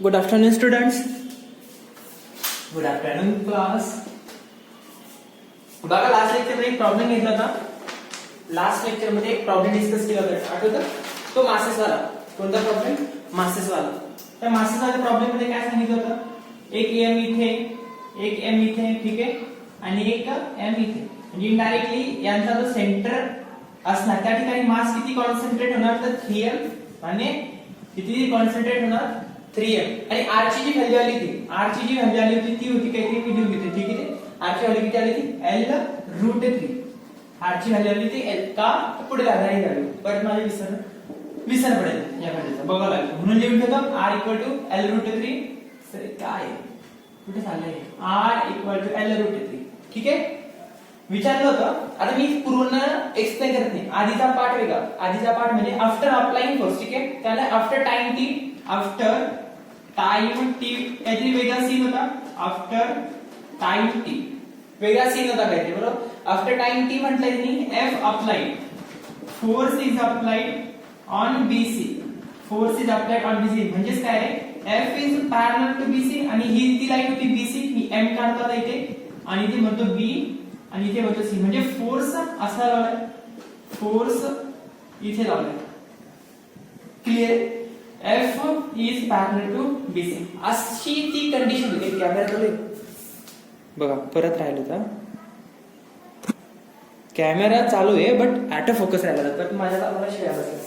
Good afternoon, students. Good afternoon, class. बघा last lecture मध्ये एक प्रॉब्लेम घेतला होता. लास्ट लेक्चर मध्ये एक प्रॉब्लेम डिस्कस केला होता, आठवतं? तो मासेस वाला. कोणता प्रॉब्लेम? मासेस वाला. त्या मासेस वाल्या प्रॉब्लेम मध्ये काय सांगितलं होतं? एक एम इथे, एक एम इथे, ठीक आहे, आणि एक एम इथे. म्हणजे इनडायरेक्टली यांचा जो सेंटर असणार त्या ठिकाणी मास किती कॉन्सन्ट्रेट होणार? तर 3m आणि किती कॉन्सन्ट्रेट होणार? 3m. आणि r ची जी व्हॅल्यू आली ती, r ची जी व्हॅल्यू आली होती ती होती काहीतरी मी लिहून घेते, ठीक आहे. r ची व्हॅल्यू किती आली ती? l√3. r ची व्हॅल्यू आली ती l का पुढे लागणारी व्हॅल्यू. परत माझे विसर पडेल या व्हॅल्यूचा बघावं लागेल, म्हणून लिहून ठेवतो r l√3. सर काय कुठे चाललंय? r l√3, ठीक आहे. विचारलं होतं. आता मी पूर्ण एक्सप्लेन करत नाही. आधीचा पार्ट वेगळा. आधीचा पार्ट म्हणजे आफ्टर अप्लाइंग फोर्स, ठीक आहे. त्याला after time T, after time T काहीतरी वेगळा सीन होता. आफ्टर टाइम टी वेगळा सीन होता काहीतरी, बरोबर. आफ्टर टाइम टी म्हटलंय मी F applied, force is applied on BC. Force is applied on BC म्हणजेच काय आहे? F is parallel to BC आणि ही ती लाईन होती बीसी. मी एम काढतो आता इथे आणि इथे म्हणतो बी आणि इथे म्हणतो सी. म्हणजे फोर्स असा लावलाय, फोर्स इथे लावलाय. Clear? F is parallel to BC अशी ती कंडिशन होती. कॅमेरा बघा परत राहिलं होता. कॅमेरा चालू आहे बट ऍट अ फोकस राहिला तर माझ्याला मला शिवाय बसेल,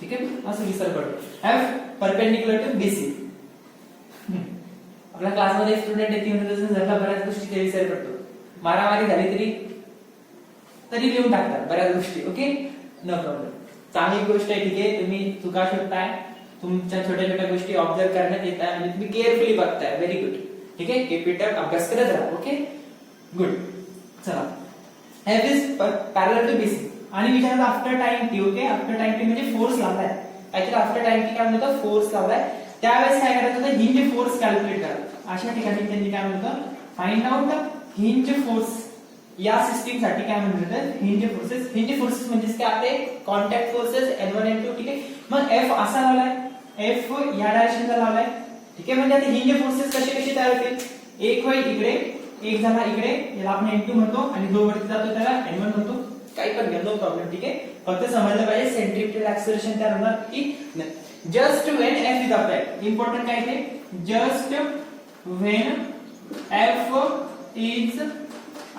ठीक आहे. असं विसर पडतो. F perpendicular to BC. आपल्या क्लासमध्ये स्टुडंट येते म्हणून जसं बऱ्याच गोष्टी ते विसर पडतो. मारामारी झाली तरी लिहून टाकतात बऱ्याच गोष्टी. Okay, no problem. चांगली गोष्ट आहे, ठीक आहे. तुम्ही चुका शोधताय, तुमच्या छोट्या छोट्या गोष्टी ऑब्झर्व करण्यात येत आहे, म्हणजे तुम्ही केअरफुली बघताय. व्हेरी गुड, ठीक आहे. कीप इट अप, अभ्यास करत राहा. Okay, good. चला, F is parallel to BC आणि विचारलं after time T. Okay, after time T म्हणजे फोर्स लावलाय काहीतरी. आफ्टर टाइम टी काय म्हणतात? फोर्स लावलाय. त्यावेळेस काय करायचं होतं? हिंज फोर्स कॅल्क्युलेट करा. अशा ठिकाणी त्यांनी काय म्हणतं? Find out hinge force. या सिस्टीम साठी काय म्हणतात? Hinge forces. हिंज फोर्सेस म्हणजे काय? आपले कॉन्टॅक्ट फोर्सेस N1 N2, ठीक आहे. मग F असा लावलाय, F या डायरेक्शनला लावलाय, ठीक आहे. म्हणजे आता हिंज फोर्सेस कसे तयार होतील? एक होईल इकडे, एक झाला इकडे, याला आपण N2 म्हणतो आणि जो वरती जातो त्याला N1 म्हणतो. काही पण घ्या, नो प्रॉब्लेम, ठीक आहे. फक्त समजलं पाहिजे सेंट्रिपिटल ऍक्सेलरेशन तयार होणार की just when F is applied. Important काय ते? Just when F is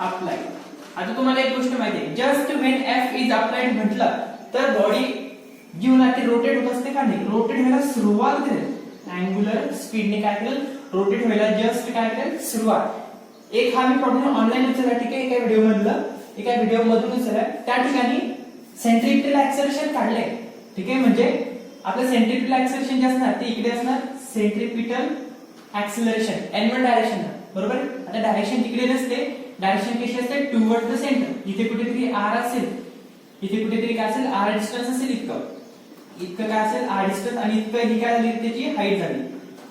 applied. आता तुम्हाला एक गोष्ट माहिती आहे, just when F is applied म्हटलं तर बॉडी जीवनात रोटेट होत असते का नाही? रोटेट व्हायला सुरुवात करेल. अँग्युलर स्पीडने काय करेल? रोटेट व्हायला जस्ट काय करेल? सुरुवात. एक हा मी प्रॉब्लेम ऑनलाईन उचलला, ठीक आहे. एका व्हिडिओ मधून उचलला. त्या ठिकाणी सेंट्रिपिटल ऍक्सेलरेशन काढलंय, ठीक आहे. म्हणजे आपलं सेंट्रिपिटल ऍक्सेलरेशन जे असणार ते इकडे असणार. सेंट्रिपिटल ऍक्सेलरेशन N1 डायरेक्शन, बरोबर. आता डायरेक्शन तिकडे नसते, डायरेक्शन कशी असते? Toward the centre. इथे कुठेतरी r असेल, इथे कुठेतरी काय असेल? r डिस्टन्स असेल. इतकं काय असेल? r distance. आणि इतकं ही काय झाली? त्याची हाईट झाली.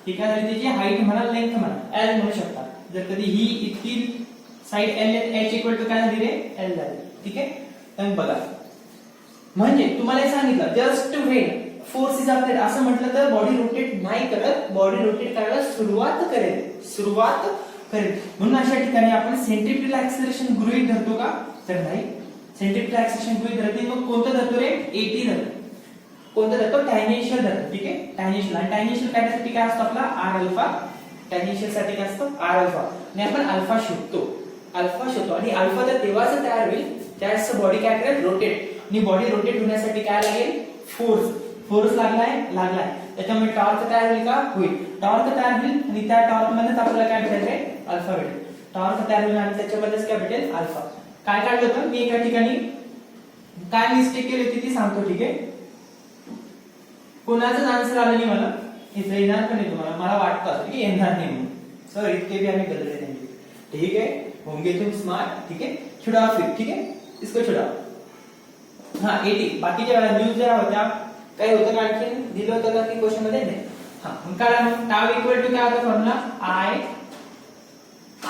ही काय झाली? त्याची हाईट म्हणा, लेंथ म्हणा, l म्हणू शकता. जर कधी ही इतकी side l h equal to काय झाली रे? l झाली, ठीक आहे. तर बघा, म्हणजे तुम्हाला हे सांगितलं just when force is applied असं म्हटलं तर बॉडी रोटेट नाही करत, बॉडी रोटेट करायला सुरुवात करेल. म्हणून अशा ठिकाणी आपण सेंट्रिपिटल ऍक्सेलरेशन गृहीत धरतो का? तर नाही. सेंट्रिपिटल ऍक्सेलरेशन गृहीत धरत नाही. मग कोणतं धरतो रे? AT धरतो. कोणतं धरतो? टॅन्जेन्शियल धरतो, ठीक आहे. टॅन्जेन्शियल. आणि टॅन्जेन्शियल काढण्यासाठी काय असतो आपला? R alpha. टॅन्जेन्शियल साठी काय असतं? R alpha. आणि आपण अल्फा शोधतो आणि अल्फा तर तेव्हाच तयार होईल त्यावेळेस बॉडी काय करेल? रोटेट. आणि बॉडी रोटेट होण्यासाठी काय लागेल? फोर्स लागलाय. त्याच्यामुळे टॉर्क तयार होईल का? होईल. टॉर्क तयार होईल आणि त्या टॉर्क मध्येच आपल्याला काय भेटेल रे? अल्फा भेटेल. टॉर्क तयार होईल आणि त्याच्यामध्येच काय भेटेल? अल्फा. काय काढलं होतं मी एका ठिकाणी? काय मिस्टेक केली होती ती सांगतो, ठीक आहे. कोणाचं आन्सर आलं नाही मला. इथे येणार पण नाही तुम्हाला, मला वाटतं की येणार नाही म्हणून. सर इतके भी आम्ही गलत आहे, ठीक है. होंगे तुम स्मार्ट, ठीक है. छुड़ाओ फिर, ठीक है, इसको छुड़ाओ. हाँ 80. बाकीच्या व्हॅल्यूज ज्या होत्या काही होतं आणखी दिलं होतं का की क्वेश्चन मध्ये? नाही. हा मग काय मग टाउ इक्वल टू काय होता फॉर्म्युला? I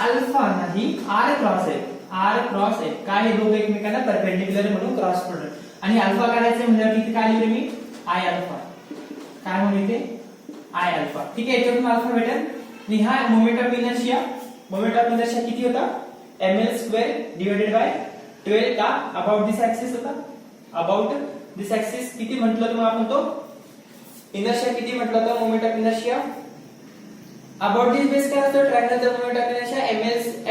अल्फा नाही R क्रॉस आहे. R क्रॉस आहे. काय हे दोघं एकमेकांना परपेंडिक्युलर म्हणून क्रॉस प्रोडक्ट. आणि अल्फा काढायचं म्हणजे किती काय लिहिले मी? I alpha. काय म्हणते? I alpha. ठीक आहे, याच्यातून अल्फा भेटेल. आणि हा मोमेंट ऑफ इनर्शिया किती होता ml स्क्वेअर डिवाइडेड बाय 12 का अबाउट दिस ऍक्सिस होता. अबाउट दिस ऍक्सिस किती म्हटलं तर आपण तो इनर्शिया किती म्हटलं होतं moment of inertia about this base काय असतो ट्रायंगलचा moment of inertia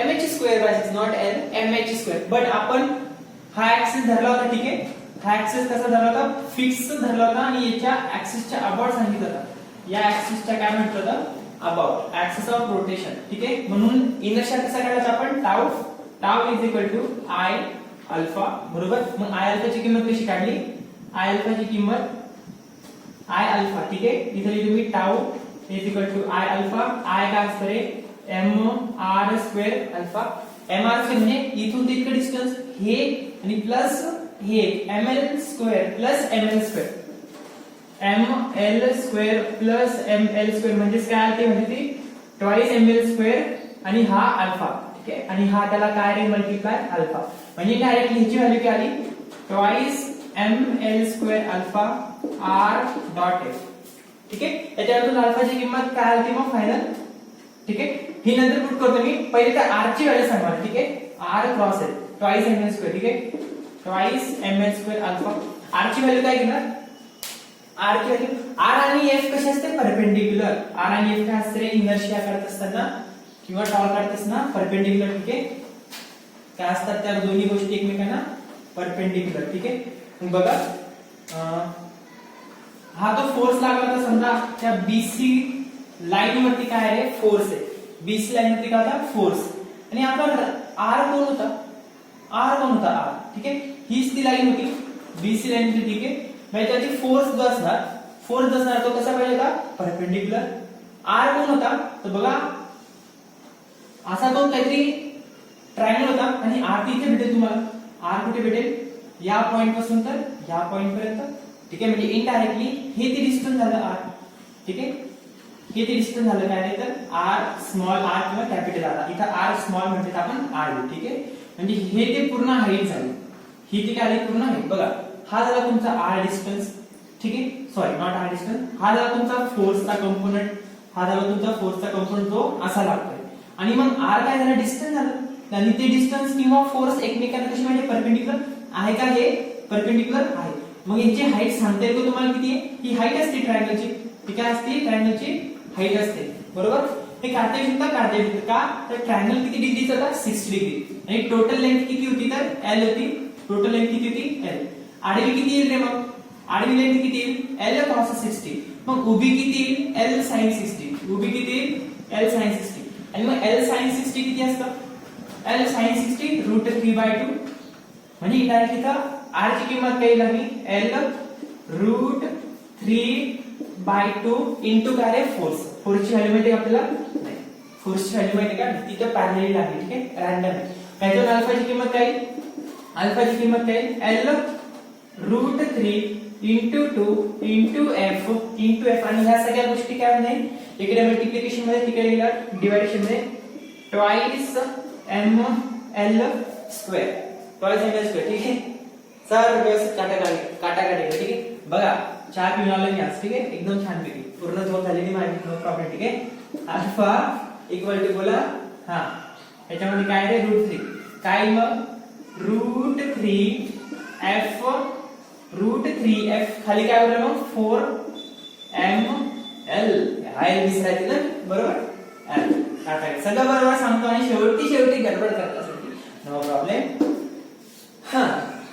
mh square by 6 not l mh square. But आपण हा ऍक्सिस धरला होता. ठीक आहे, हा ऍक्सिस कसा धरला होता फिक्स धरला होता आणि याच्या ऍक्सिसच्या अबाउट सांगितलं होतं. या ऍक्सिसच्या काय म्हटलं होतं अबाउट ऍक्सिस ऑफ रोटेशन. ठीक आहे, म्हणून इनर्शिया कसा काढायचा आपण tau is equal to I alpha. बरोबर. मग आय अल्फाची किंमत कशी काढली आय अल्फाची किंमत आय अल्फा. ठीक आहे, इथे लिहितो मी tau is equal to I alpha. I काय असतं रे mr square alpha. mr square म्हणजे इथून तितकं डिस्टन्स हे आणि प्लस हे ml square plus ml square ml square plus ml square म्हणजे काय आले म्हणजे ती ट्वाइस ml स्क्वेअर आणि हा अल्फा. ठीक आहे, आणि हा त्याला काय रे मल्टिप्लाय अल्फा. म्हणजे डायरेक्टली ह्याची व्हॅल्यू काय आली twice ml square alpha r dot f. ठीक आहे, याच्यातून अल्फाची किंमत काय आली मग फायनल. ठीक आहे, ही नंतर पुट करतो मी. पहिले त्या r ची व्हॅल्यू सांगा. ठीक आहे, r क्रॉस आहे ट्वाइस ml स्क्वेअर. ठीक आहे, twice ml square alpha. r ची व्हॅल्यू काय घेणार r ची व्हॅल्यू r आणि f कसे असते परपेंडिक्युलर. r आणि f काय असते इनर्शिया करत असताना किंवा टॉर्क करत असताना परपेंडिक्युलर. ठीक आहे, काय असतात त्या दोन्ही गोष्टी एकमेकांना परपेंडिक्युलर. ठीक आहे, मग बघा हा तो फोर्स लागला तर समजा त्या BC लाईन वरती काय आहे फोर्स आहे. BC लाईन वरती काय होता फोर्स आणि आपला R कोण होता R. ठीक आहे, हीच ती लाईन होती BC लाईन होती. ठीक आहे, म्हणजे त्याची फोर्स जो असणार तो कसा पाहिजे होता परपेंडिक्युलर. R कोण होता तर बघा असा तो काहीतरी ट्रायंगल होता आणि R तिथे भेटेल तुम्हाला. R कुठे भेटेल या पॉइंट पासून तर या पॉइंट पर्यंत. ठीक आहे, म्हणजे इनडायरेक्टली हे ते डिस्टन्स झालं R. ठीक आहे, हे ते डिस्टन्स झालं काय नाही तर R स्मॉल r किंवा कॅपिटल R. इथं R स्मॉल म्हणजे आपण R. ठीक आहे, म्हणजे हे ते पूर्ण हाईट झाली. ही ती काय पूर्ण हाईट. बघा हा झाला तुमचा R डिस्टन्स. ठीक आहे, सॉरी नॉट R डिस्टन्स. हा झाला तुमचा फोर्सचा कंपोनेंट. हा झाला तुमचा फोर्सचा कंपोनेंट जो असा लागतोय. आणि मग R काय झालं डिस्टन्स झालं आणि ते डिस्टन्स किंवा फोर्स एकमेकांना कशी म्हणजे परपेंडिक्युलर आहे का हे परपेंडिक्युलर आहे. मग याची हाईट सांगता येतो तुम्हाला किती आहे. ही हाईट असते ट्रायंगलची. ती काय असते ट्रायंगलची हाईट असते. बरोबर. हे काढता येऊ का तर ट्रायंगल किती डिग्रीचा होता 60 डिग्री आणि टोटल लेंथ किती होती तर L होती. टोटल लेंथ किती होती L. आडवी किती येईल रे मग आडवी लेंथ किती येईल L cos 60. मग उभी किती येईल L sin 60. उभी किती येईल L sin 60 आणि मग L sin 60 किती असतं L sin 60 √3/2 म्हणजे डायरेक्ट इथं R ची किंमत काय लागली L √3/2 इनटू काय रे फोर्स. फोर्सची व्हॅल्यू माहिती आपल्याला नाही. फोर्सची व्हॅल्यू माहिती का तिथे पॅरलली लागली. ठीक आहे, रँडम. त्याच्यावर अल्फाची किंमत काय अल्फाची किंमत काय L √3 इंटू 2 इंटू f आणि ह्या सगळ्या गोष्टी काय नाही इकडे मल्टिप्लिकेशन मध्ये तिकडे गेला डिवायडेशन मध्ये twice ml square twice ml square. ठीक आहे, सर व्यवस्थित काटा. ठीक आहे, बघा चहा पिऊन आलो मी आज. ठीक आहे, एकदम छान पैकी पूर्ण झोप झालेली माझी नो प्रॉब्लेम. ठीक आहे, अल्फा इक्वल टू बोला हा याच्यामध्ये काय रे √3 काय मग √3f खाली काय होतं मग 4ml हाय विसरायचं ना बरोबर. टाकायचं सगळं बरोबर सांगतो आणि शेवटी गडबड करण्यासाठी नो प्रॉब्लेम. हा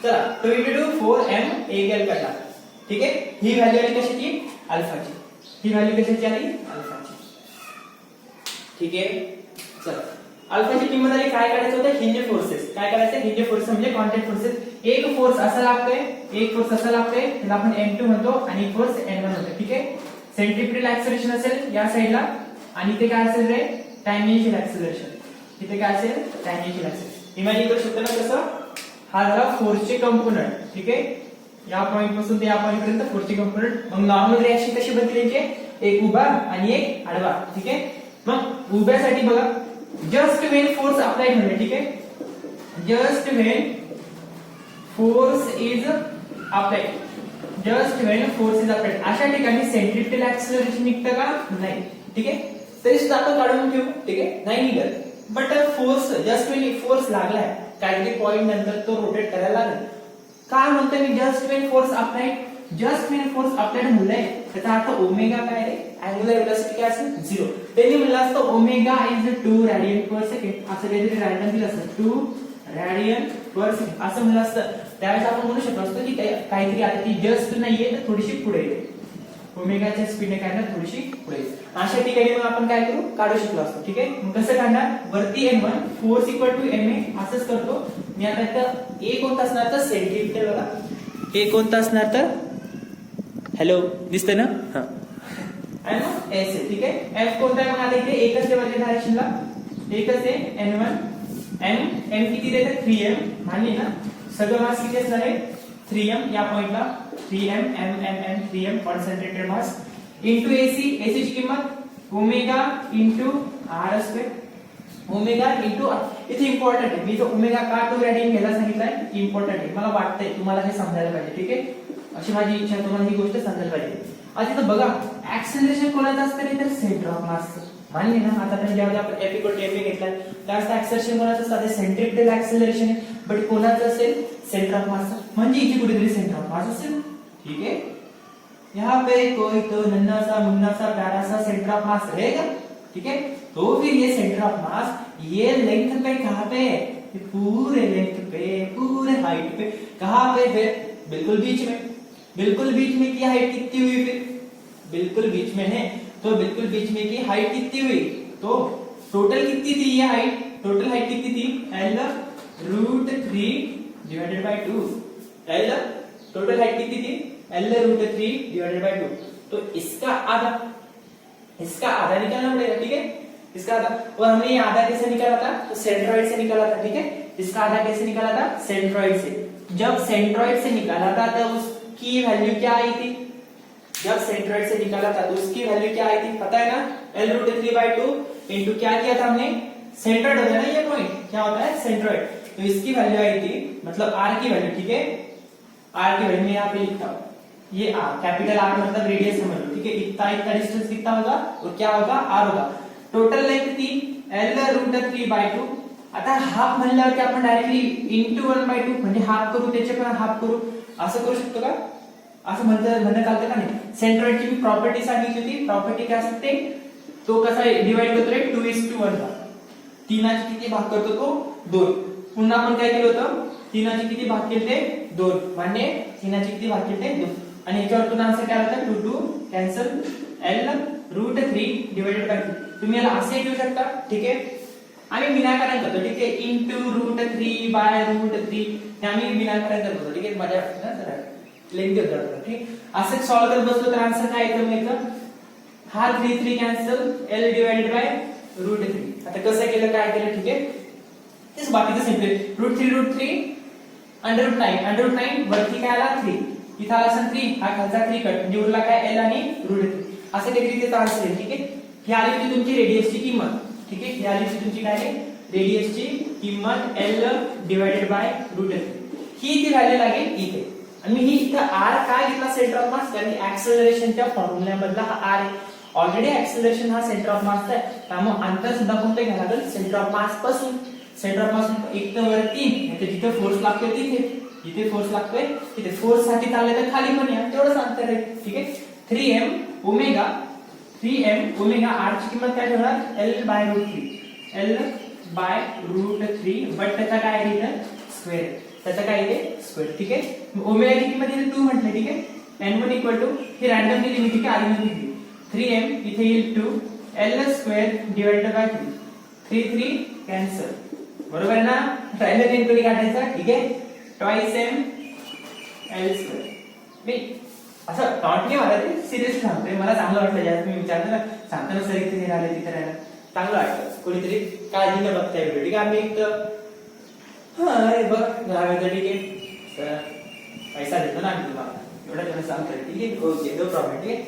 चला तो इकडे 4ml करला. ठीक आहे, ही व्हॅल्यू आली कशाची अल्फाची. ही व्हॅल्यू कशाची आली अल्फाची. ठीक आहे, चला अल्फाची किंमत आली. काय काढायचं होतं हिंज फोर्सेस. काय करायचं हिंज फोर्स म्हणजे कॉन्टॅक्ट फोर्सेस. एक फोर्स असा लागतोय त्याला आपण m2 म्हणतो आणि फोर्स n1 म्हणतो. ठीक आहे, सेंट्रिपिटल ऍक्सेलरेशन असेल या साइडला आणि ते काय असेल रे टॅन्जेन्शियल ऍक्सेलरेशन. तिथे काय असेल टॅन्जेन्शियल ऍक्सेलरेशन. इमॅजिन करू शकता ना कसं हा झाला फोर्सचे कंपोनंट. ठीक आहे, या पॉइंट पासून ते या पॉइंट पर्यंत फोर्सचे कंपोनंट. मग नॉर्मल रिएक्शन कशी बनते त्यांचे एक उभा आणि एक आडवा. ठीक आहे, मग उभ्यासाठी बघा जस्ट व्हेन फोर्स अप्लाइड होईल. ठीक आहे, just when force is applied just when force is applied अशा ठिकाणी सेंट्रिपिटल ऍक्सिलरेशन निघतं का? नाही. ठीक आहे, तरी सुद्धा आपण काढून ठेवू. ठीक आहे, नाही निघत. But force just when force लागलाय काहीतरी पॉइंट नंतर तो रोटेट करायला लागेल. काय म्हणतोय मी just when force applied? Just when force applied म्हणलंय त्याचा अर्थ ओमेगा काय रे? अँग्युलर व्हेलॉसिटी काय असेल? 0. त्यांनी म्हणलं असतं omega is 2 radian per second, असं काहीतरी रॅन्डम दिलं असतं 2 रेडियन पर सेकंड असं म्हणलं असतं. त्यावेळेस आपण म्हणू शकतो असतो की काहीतरी आता ती जस्ट नाहीये तर थोडीशी पुढे येते, ओमेगाच्या स्पीडने काय ना थोडीशी पुढे येते. अशा ठिकाणी मग आपण काय करू? काढू शकलो असतो. ठीक आहे, मग कसं काढणार? वरती m1 force equal to ma असंच करतो मी. आता इथं a कोणता असणार तर सेंट्रिपिटल बघा. a कोणता असणार तर हॅलो दिसतंय ना? हां, आणि मग s आहे. ठीक आहे, f कोणता आहे? मग आता इथे एकच आहे वरच्या डायरेक्शनला, एकच आहे n1. m किती देतात? 3m. मान्य ना? सगळं मास किती असणार आहे? 3m. या पॉइंटला 3m m 3m concentrated mass into ac. ac ची किंमत omega into r square. Omega into r. इथे इम्पॉर्टंट आहे, मी जो ओमेगा का 2 रेडियन घ्यायला सांगितलाय इम्पॉर्टंट आहे. मला वाटतंय तुम्हाला हे समजायला पाहिजे. ठीक आहे, अशी माझी इच्छा आहे तुम्हाला ही गोष्ट समजायला पाहिजे. आता इथं बघा ऍक्सेलरेशन कोणाचं असतं रे? तर सेंटर ऑफ मासचं. मान्य ना? आता आपण जेव्हा आपण F इक्वल टू ma घेतलाय त्यावेळेस ऍक्सेलरेशन कोणाचं असतं? सेंट्रिपिटल ऍक्सेलरेशन आहे. बट कोणाचं असेल? Centre of mass. म्हणजे इथे कुठेतरी सेंटर ऑफ मास असेल. ठीक है, यहाँ पे कोई तो नन्हा सा मुन्ना सा प्यारा सा सेंटर ऑफ मास रहेगा. ठीक है, तो फिर ये सेंटर ऑफ मास ये लेंथ पे कहाँ पे? पूरे लेंथ पे, पूरे हाइट पे कहाँ पे है? बिल्कुल बीच में. बिल्कुल बीच में की हाइट कितनी हुई? फिर बिल्कुल बीच में है तो बिल्कुल बीच में की हाइट कितनी हुई? तो टोटल कितनी थी ये हाइट? टोटल हाइट कितनी थी? L√3 divided by 2. L total height कितनी थी? L√3 divided by 2. तो इसका आधा निकालना पड़ेगा. ठीक है, इसका आधा. और हमने ये आधा कैसे निकाला था? तो सेंट्रॉइड से निकाला था. ठीक है, इसका आधा कैसे निकाला था? सेंट्रॉइड से. जब सेंट्रॉइड से निकाला था तब उसकी वैल्यू क्या आई थी? जब सेंट्रॉइड से निकाला था तो उसकी वैल्यू क्या आई थी? पता है ना? L√3/2 इंटू क्या किया था हमने? सेंट्रॉइड होता है ना ये पॉइंट, क्या होता है? सेंट्रॉइड. तो इसकी वैल्यू आई थी, मतलब r की वैल्यू. ठीक है, r की वैल्यू मैं यहाँ पे लिखता हूँ. ये r कैपिटल R मतलब रेडियस समझ लो. ठीक है, इतना डिस्टेंस कितना होगा और क्या होगा? r होगा. टोटल लेंथ थी L√3/2. आता हाफ म्हणल्यावर आपण डायरेक्टली इंटू 1/2 म्हणजे हाफ करू, त्याचे पण हाफ करू, असं करू शकतो का? असं म्हणणं चालतं का नाही? सेंट्रॉइडची मी प्रॉपर्टी सांगितली होती. प्रॉपर्टी काय असते? तो कसा डिवाइड करतो रे? 2:1 ला. तीनाचे किती भाग करतो तो? 2. पुन्हा आपण काय केलं होतं? तीनाचे किती भाग केले? 2. म्हणजे तीनाचे किती भाग केले? 2. आणि याच्यावर आन्सर काय होता? 2 कॅन्सल. L√3 divided by 2. तुम्ही याला असे घेऊ शकता. ठीक आहे, आम्ही विनाकारण करतो. ठीक आहे, इंटू √3/√3 हे आम्ही विनाकारण करतो. ठीक आहे, माझ्या लेंथ होतं. ठीक, असं सॉल्व करत बसलो तर आन्सर काय येतं? मग याचं हा 3 कॅन्सल, L डिवाइडेड बाय √3. आता कसं केलं, काय केलं? ठीक आहे, तेच बाकीचं सिम्पल. √3 √9 वरती काय आला? 3. इथं आला असेल 3, हा खालचा 3 कट म्हणजे उरला काय? L आणि √3. असं काहीतरी त्याचा आन्सर आहे. ठीक आहे, ही आली होती तुमची रेडियसची किंमत. ठीक आहे, ही आली होती तुमची काय? रेडियसची किंमत L डिवाइडेड बाय √3. ही ती व्हॅल्यू लागेल इथे. आणि मी इथं r काय घेतला? सेंटर ऑफ मास. कारण ऍक्सेलरेशनच्या फॉर्म्युल्यामधला हा r आहे. ऑलरेडी ऍक्सेलरेशन हा सेंटर ऑफ मास आहे, त्यामुळे अंतर सुद्धा कोणतं घ्यायला लागेल? सेंटर ऑफ मास पासून. सेंटर ऑफ मास एक तर वरती, जिथे फोर्स लागतोय तिथे, जिथे फोर्स लागतोय तिथे. फोर्स साठी चालले तर खाली पण या, तेवढंच अंतर आहे. ठीक आहे, 3m ओमेगा r ची किंमत काय ठेवणार? L/√3. L/√3 बट त्याचा काय आहे इथं? स्क्वेअर. त्याचा काय आहे? स्क्वेअर. ठीक आहे, ओमेगाची किंमत इथे 2 म्हटलं. ठीक आहे, n1 equal to he random दिली मी. ठीक आहे, आधी दिली 3m इथे येईल 2 L² डिवाइडेड बाय 3 कॅन्सल. बरोबर ना? राहिलं नेम कधी काढायचा? ठीक आहे, ट्वाइस m L². मी असं टॉन्ट नाही मारत, सिरियसली सांगतोय. मला चांगलं वाटलं ज्यात मी विचारलं ना, सांगताना सर इथे राहिले तिथे राहिलं, चांगलं वाटतं. कोणीतरी काळजीने बघताय व्हिडिओ. ठीक आहे, आम्ही एक अरे बघ राहायचं. ठीक आहे, पैसा देतो ना आम्ही तुम्हाला, एवढं त्यांना सांगतोय. ठीक आहे, ओके, नो प्रॉब्लेम. ठीक आहे,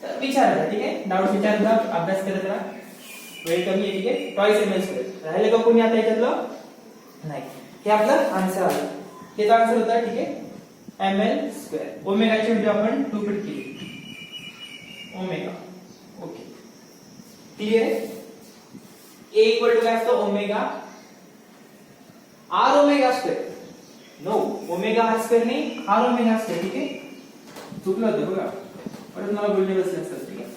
तर विचारा. ठीक आहे, डाऊट विचारत राहा, अभ्यास करत राहा. वेळ कमी आहे. ठीक आहे, ट्वाइस m L². राहिलं का कोणी आता याच्यातलं? नाही. हे आपलं आन्सर आलं. हेच आन्सर होता. ठीक आहे, ml स्क्वेअर. ओमेगाची व्हॅल्यू आपण 2 पुट केली. Omega. Okay, clear. A equal to काय असतो? Omega R omega square. No, omega R square नाही, आर ओमेगा स्क्वेअर. ठीक आहे, चुकलं होतं बघा, परत मला बोलणे बसले असतात. ठीक आहे,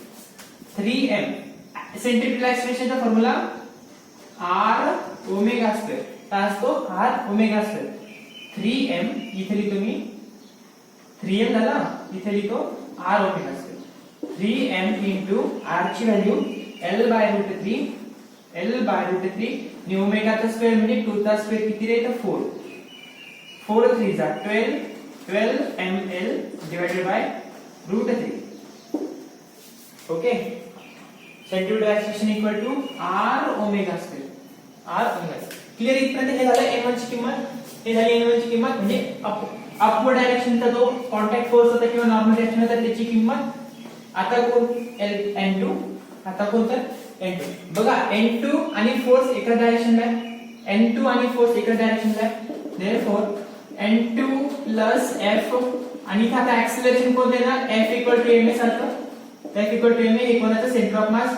3m सेंट्रिपिटल एक्सप्रेशनचा फॉर्म्युला आर ओमेगा स्क्वेअर काय असतो? R omega square. 3m इथे लिहितो मी, 3m झाला, इथे लिहितो R omega square. 3m into R ची value l by root 3, l by root 3 आणि ओमेगाचा स्क्वेअर म्हणजे 2 चा स्क्वेअर किती रे? तर 4. 4 3 जा 12, 12 ml divided by root 3. Okay, centripetal expression equal to R omega square. R omega. Clear. इथपर्यंत हे झालं n1 ची किंमत. हे झाली n1 ची किंमत म्हणजे अपवर्ड डायरेक्शनचा जो कॉन्टॅक्ट फोर्स होता किंवा नॉर्मल डायरेक्शन होता त्याची किंमत. आता कोण? n2. आता कोणतं? n2. बघा, n2 आणि फोर्स एका डायरेक्शनला आहे, n2 आणि फोर्स एका डायरेक्शनला आहे. देयरफॉर n2 प्लस f आणि इथे आता ऍक्सिलरेशन कोण देणार? f इक्वल टू ma सारखं. f इक्वल टू ma हे कोणाचं? Centre of mass.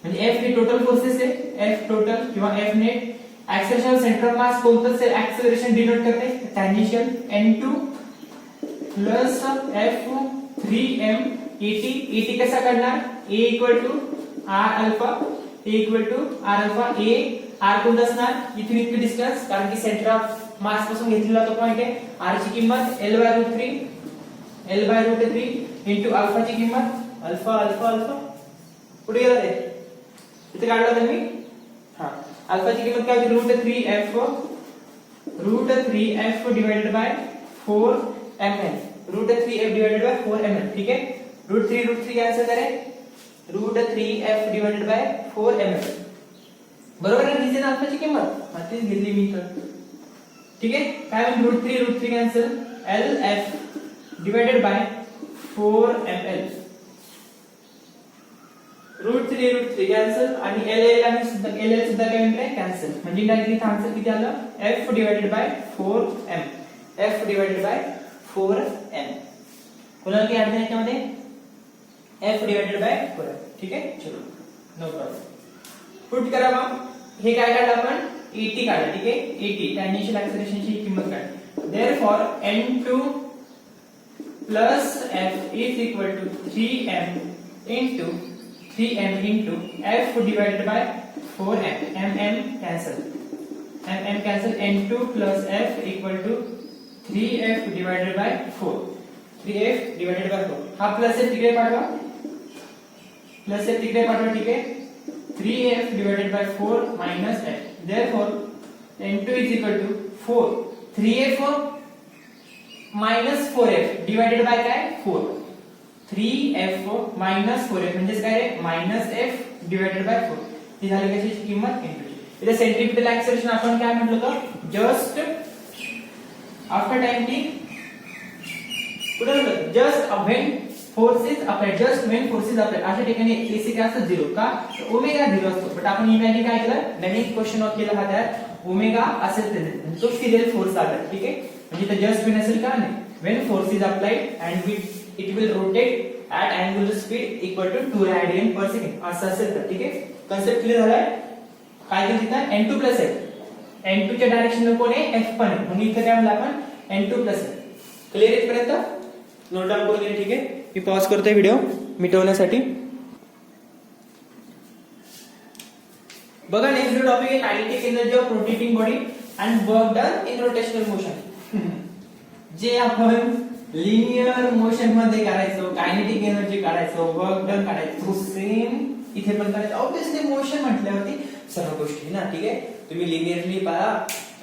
म्हणजे f हे टोटल फोर्सेस आहे, f टोटल किंवा f net. Acceleration centre of mass कोणतं ऍक्सिलरेशन डिनोट करते? Tangential. n2 plus f 3m et कसा काढणार? a equal to r alpha, a equal to r alpha. a r कोणता असणार? इथून इतके डिस्टन्स, कारण की सेंटर ऑफ मास पासून घेतलेला तो पॉइंट आहे. r ची किंमत l by root 3, l by root 3 into alpha ची किंमत अल्फा अल्फा अल्फा. कुठे गेला ते? इथे काढला तर मी. हां, अल्फाची किंमत काय होती? Root 3f, root 3f divided by 4ml. Root 3f divided by 4ml. ठीक आहे, रूट 3 कैंसिल करें, root 3f divided by 4ml. बरोबर आहे. दिसेल ना अल्फाची किंमत? हा, तीच घेतली मी तर. ठीक आहे, काय होईल? Root 3 cancel, lf divided by 4ml. Root 3 cancel आणि ll आणि ll सुद्धा काय होईल? कैंसिल. म्हणजे डायरेक्टली आन्सर किती आलं? f divided by 4m. f divided by 4m. कोणाला काय अडचण याच्यामध्ये? f divided by 4m. ठीक आहे, चलो, नो प्रॉब्लेम. पुट करा मग. हे काय काढलं आपण? et काढलं. ठीक आहे, et टॅन्जेन्शियल ऍक्सिलरेशनची किंमत काढली. Therefore n2 plus f is equal to 3m into 3m into f divided by 4m. mm cancel, mm cancel. n2 plus f equal to 3f divided by 4. 3f divided by 4. हा plus आहे तिकडे पाठवा, plus आहे तिकडे पाठवा. ठीक आहे, 3f divided by 4 minus f. Therefore n2 is equal to 4 3f minus 4f divided by काय? 4. 3f माइनस 4f म्हणजे काय रे? Minus f divided by 4. ही झाली कशाची किंमत? n2 ची. इथे सेंट्रिपिटल ऍक्सिलरेशन आपण काय म्हटलं होतं? जस्ट आफ्टर टाइम टी कुठे होतं? Just when forces applied, just when forces applied अशा ठिकाणी एसी काय असतं? 0. का? ओमेगा 0 असतो. बट आपण इमॅजिन काय केलं? नवीन क्वेश्चन ऑफ केला हा त्यात ओमेगा असेल तर तो फिरेल फोर्स आला. ठीक आहे, म्हणजे ते जस्ट व्हेन असेल का? नाही. When force is applied and it will rotate at angular speed equal to 2 radian per second असं असेल तर. ठीक आहे, कन्सेप्ट क्लिअर झालाय? काय केलं तिथं? n2 plus f. n2 च्या डायरेक्शनला कोण आहे? f पण आहे, म्हणून इथे काय म्हणलं आपण? n2 plus f. क्लिअर इथपर्यंत? नोट डाउन करून घ्या. ठीक आहे, मी पॉज करतोय व्हिडिओ मिटवण्यासाठी. बघा, नेक्स्ट टॉपिक आहे kinetic energy of rotating body and work done in rotational motion. जे आपण लिनियर मोशन मध्ये करायचो, कायनेटिक एनर्जी काढायचो, वर्क डन काढायचो, सेम इथे पण करायचं. ऑब्वियसली मोशन म्हटल्यावरती सर्व गोष्टी ना. ठीक आहे, तुम्ही लिनियरली पळा,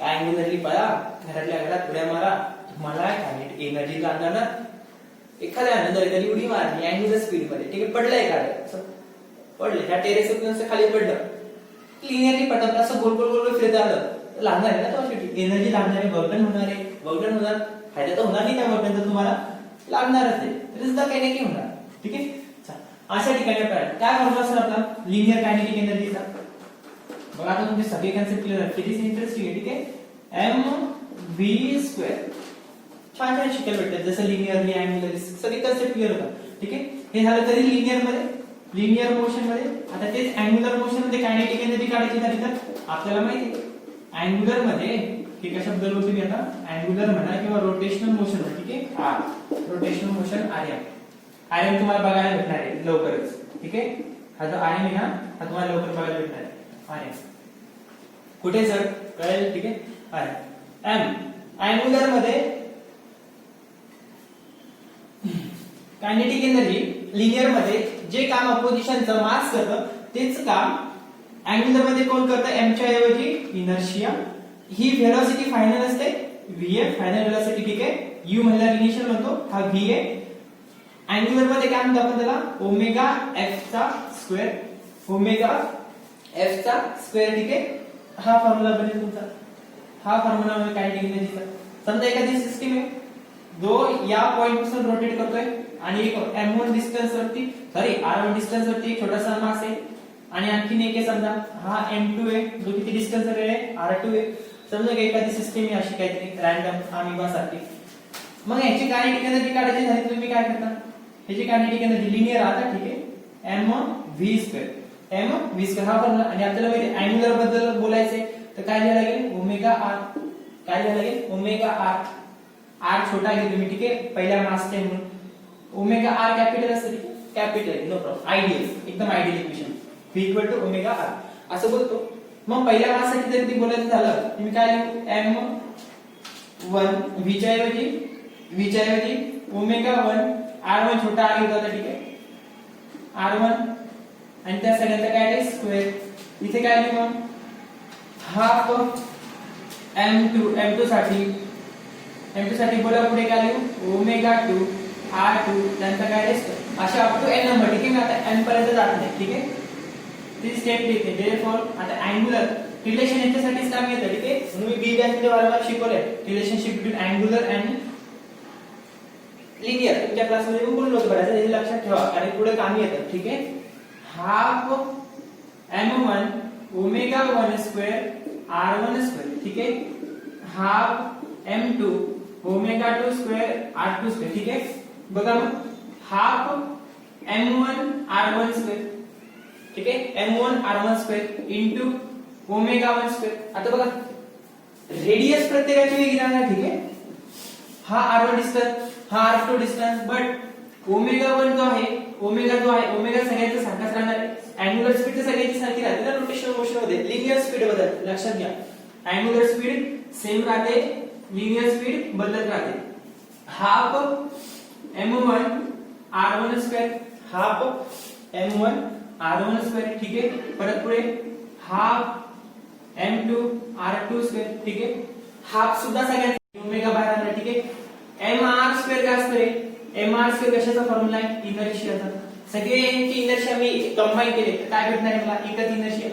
अँग्युलरली पळा, घरातल्या घरात उड्या मारा, तुम्हाला कायनेटिक एनर्जी लागणार ना. एखाद्यानं जर कधी उडी मारली अँग्युलर स्पीड मध्ये, ठीक आहे, पडलंय काय? पडलं ह्या टेरेसवरून खाली पडलं, लिनियरली पडलं, असं गोल गोल गोल फिरत आलं, लागणार आहे ना तुम्हाला एनर्जी लागणार आहे, वर्कडन होणार आहे. वर्कडन होणार, फायदा तर होणार नाही त्या वर्कडनचा, तुम्हाला लागणारच आहे, रिझल्ट काही नाही होणार. ठीक आहे, अशा ठिकाणी काय फॉर्म्युला असेल आपला लिनियर कायनेटिक एनर्जीचा? बघा, आता तुमचे सगळे कन्सेप्ट क्लिअर आहेत, किती इंटरेस्टिंग आहे. ठीक आहे, mv स्क्वेअर छान छान शिकायला भेटतात, जसं लिनियरली, अँग्युलरली, सगळे कन्सेप्ट क्लिअर होतात. ठीक आहे, हे झालं तरी लिनियर मध्ये, लिनियर मोशन मध्ये. आता तेच अँग्युलर मोशन मध्ये कायनेटिक एनर्जी काढायची झाली तर आपल्याला माहिती आहे अँग्युलर मध्ये हे कशाबद्दल बोलतो मी आता, अँग्युलर म्हणा किंवा रोटेशनल मोशन म्हणा. ठीक आहे, or rotational motion RM. RM तुम्हाला बघायला भेटणार आहे लवकरच. ठीक आहे, हा जो आरएम आहे ना, हा तुम्हाला लवकर बघायला भेटणार आहे. आरएम कुठे सर कळेल. ठीक आहे, आरएम. एम अँग्युलर मध्ये कायनेटिक एनर्जी, लिनियर मध्ये जे काम अपोजिशनचं मास करतं तेच काम अँग्युलर मध्ये कोण करतं, एम च्या ऐवजी इनर्शिया. ही व्हेलॉसिटी फायनल असते vf, फायनल व्हेलॉसिटी. ठीक आहे, u म्हणल्यावर इनिशियल म्हणतो, हा v आहे. अँग्युलर मध्ये काय म्हणतो आपण त्याला, ओमेगा एफ चा स्क्वेअर, ओमेगा एफ चा स्क्वेअर. ठीक आहे, हा फॉर्म्युला बनेल तुमचा, हा फॉर्म्युला म्हणजे कायनेटिक एनर्जीचा. समजा एखादी सिस्टीम आहे जो या पॉइंट पासून रोटेट करतोय आणि एक m1 डिस्टन्स वरती, सॉरी r1 डिस्टन्स वरती एक छोटासा मास आहे आणि आणखीन एक आहे समजा हा m2 आहे जो किती डिस्टन्स वर आहे, r2 आहे. समजा एखादी सिस्टीम आहे अशी काहीतरी रॅन्डम अमिबा सारखी. मग याची कायनेटिक एनर्जी काढायची झाली तुम्ही काय करता, याची कायनेटिक एनर्जी लिनियर आता. ठीक आहे, mv2, mv2 हा फॉर्म्युला. आणि आपल्याला माहिती अँग्युलर बद्दल बोलायचंय तर काय लिहायला लागेल, ओमेगा आर. काय लिहायला लागेल, ओमेगा आर. आर छोटा घे तुम्ही. ठीक आहे, पहिल्या मासचे म्हणून ओमेगा आर कॅपिटल असते. ठीक आहे, कॅपिटल, नो प्रॉब्लेम, आयडियल, एकदम ideal equation, v equal to omega R असं बोलतो. मग पहिल्या माससाठी जर ती बोलायचं झालं तुम्ही काय लिहू, m1 v च्या ऐवजी ओमेगा 1 r1 छोटा r घेतो आता. ठीक आहे, r1 आणि त्या सगळ्यांचा काय आहे स्क्वेअर. इथे काय लिहू मग, हाफ m2 m2 साठी बोला पुढे काय लिहू, ओमेगा 2 r2 त्यांचा काय आहे अशा अप टू n नंबर. ठीक आहे, मी आता n पर्यंत जात नाही. ठीक आहे, ती स्टेप लिहिते. देअरफॉर आता अँग्युलर रिलेशन याच्यासाठीच काम येतं. ठीक आहे, म्हणून मी बी बँक मध्ये वारंवार शिकवलंय relationship between angular and linear. तुमच्या क्लासमध्ये मी बोललो होतो बऱ्याच, हे लक्षात ठेवा कारण पुढे काम येतं. ठीक आहे, half m1 omega 1 square r1 square. ठीक आहे, half m2 omega 2 square r2 square. ठीक आहे, बघा मग हाफ m1 r1 स्क्वेअर. ठीक आहे, m1 r1 square into omega 1 square. आता बघा रेडियस प्रत्येकाची वेगळी राहणार. ठीक आहे, हा r1 डिस्टन्स, हा r2 डिस्टन्स, बट ओमेगा 1 जो आहे, ओमेगा सगळ्यांचा सारखाच राहणार आहे. अँग्युलर स्पीड तर सगळ्यांची सारखी राहते ना रोटेशनल मोशन मध्ये. लिनियर स्पीड बदल लक्षात घ्या, अँग्युलर स्पीड सेम राहते, लिनियर स्पीड बदलत राहते. Half m1 r1 square, half m1 r1 square. ठीक आहे, परत पुढे हाफ m2 r2 स्क्वेअर. ठीक आहे, हाफ सुद्धा सगळ्यांचा ओमेगा बाहेर आला. ठीक आहे, mr स्क्वेअर काय असतं रे, mr स्क्वेअर कशाचा फॉर्म्युला आहे, इनर्शियाचा. सगळ्यांची इनर्शिया मी कंबाईन केले तर काय भेटणार आहे मला, एकच इनर्शिया.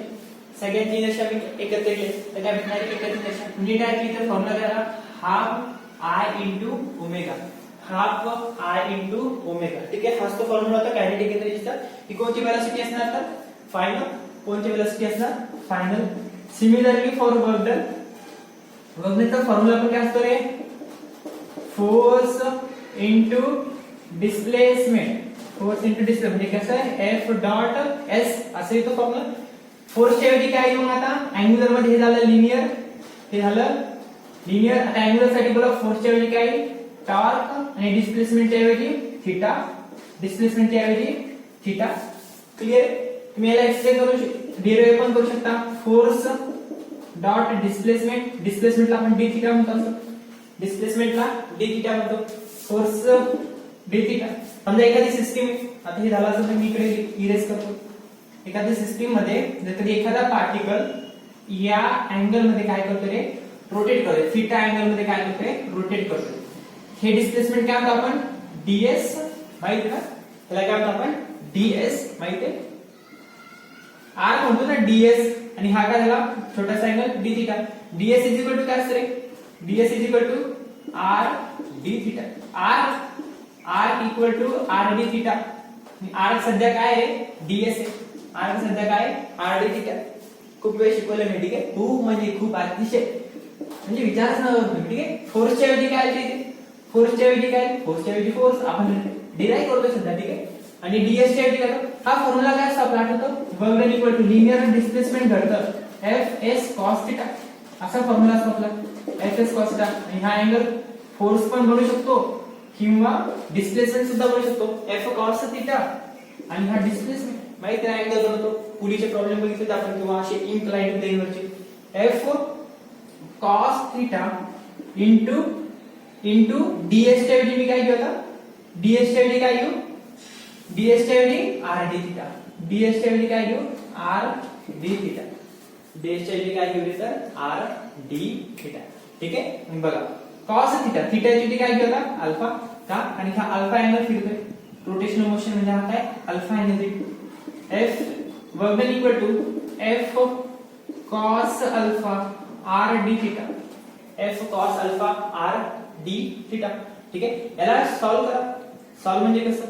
सगळ्यांची इनर्शिया मी एकत्र केले तर काय भेटणार आहे, एकच इनर्शिया. म्हणजे डायरेक्टली इथे फॉर्म्युला काय, half i into omega, half i into omega. ठीक आहे, हाच तो फॉर्म्युला होता कायनेटिक एनर्जीचा. ही कोणती वेलोसिटी असणार तर फायनल, कोणती वेलोसिटी असणार final. Similarly for work done, वर्कचा फॉर्म्युला पण काय असतो रे, force into displacement. Force into displacement म्हणजे कसं आहे, F डॉट S असे येतो फॉर्म्युला. फोर्स च्या ऐवजी काय घेऊ आता, अँग्युलर मध्ये हे झालं लिनियर, हे झालं लिनियर. आता अँग्युलर साठी बोला फोर्स च्या ऐवजी काय, टॉर्क, आणि डिस्प्लेसमेंट च्या ऐवजी थीटा, डिस्प्लेसमेंट च्या ऐवजी थीटा. क्लियर, तुम्ही याला एक्सप्लेन करू डिराइव्ह पण करू शकता. फोर्स डॉट डिस्प्लेसमेंट, डिस्प्लेसमेंटला आपण डी थीटा म्हणतो, डिस्प्लेसमेंटला डी थीटा म्हणतो, फोर्स डी थीटा. समजा एखादी सिस्टीम आहे, आता हे झालं असं मी इकडे इरेज करतो. एखाद्या सिस्टीम मध्ये जर कधी एखादा पार्टिकल या अँगल मध्ये काय करतो रे, रोटेट करतोय, थीटा अँगल मध्ये काय करतोय, रोटेट करतोय. हे डिस्प्लेसमेंट काय म्हणतो आपण, ds, माहित ना, त्याला काय म्हणतो आपण ds, माहित आहे, r म्हणतो ना ds, आणि हा काय झाला छोटासा angle d theta. ds is equal to काय असते रे, ds is equal to r d theta. r equal to r d theta. r सध्या काय आहे, ds आहे, r सध्या काय आहे, r d थीटा. खूप वेळ शिकवलं मी. ठीक आहे, खूप म्हणजे खूप अतिशय म्हणजे विचारच नव्हतं. ठीक आहे, फोर्सच्या ऐवजी काय आले, फोर्सच्या ऐवजी काय, फोर्सच्या ऐवजी फोर्स आपण डिराइव्ह करतो सध्या, ठीक आहे. आणि ds च्या ऐवजी काय, हा फॉर्म्युला काय असतो आपला आठवतो, work done equal to linear displacement घडतं fs cos θ, असा फॉर्म्युला असतो आपला fs cos θ. आणि हा अँगल फोर्स पण बनवू शकतो किंवा डिस्प्लेसमेंट सुद्धा बनवू शकतो f cos θ. आणि हा डिस्प्लेसमेंट माहिती आहे अँगल बनवतो, पुढीचे प्रॉब्लेम बघितले आपण किंवा असे इन्क्लाइंड प्लेन वरचे f cos θ इंटू ds च्या ऐवजी मी काय घेऊ आता, ds च्या ऐवजी काय घेऊ, ds च्या ऐवजी rd θ, ds च्या ऐवजी काय घेऊ rd θ, ds च्या ऐवजी काय घेऊ तर rd θ, ठीक आहे. मग बघा cos θ, θ च्या ऐवजी काय घेऊ आता अल्फा का, आणि हा अल्फा अँगल फिरतोय, रोटेशनल मोशन म्हणजे हा काय alpha angle. f work done equal to f cos alpha rd θ, f cos alpha rd θ, ठीक आहे. याला सॉल्व करा, सॉल्व म्हणजे कसं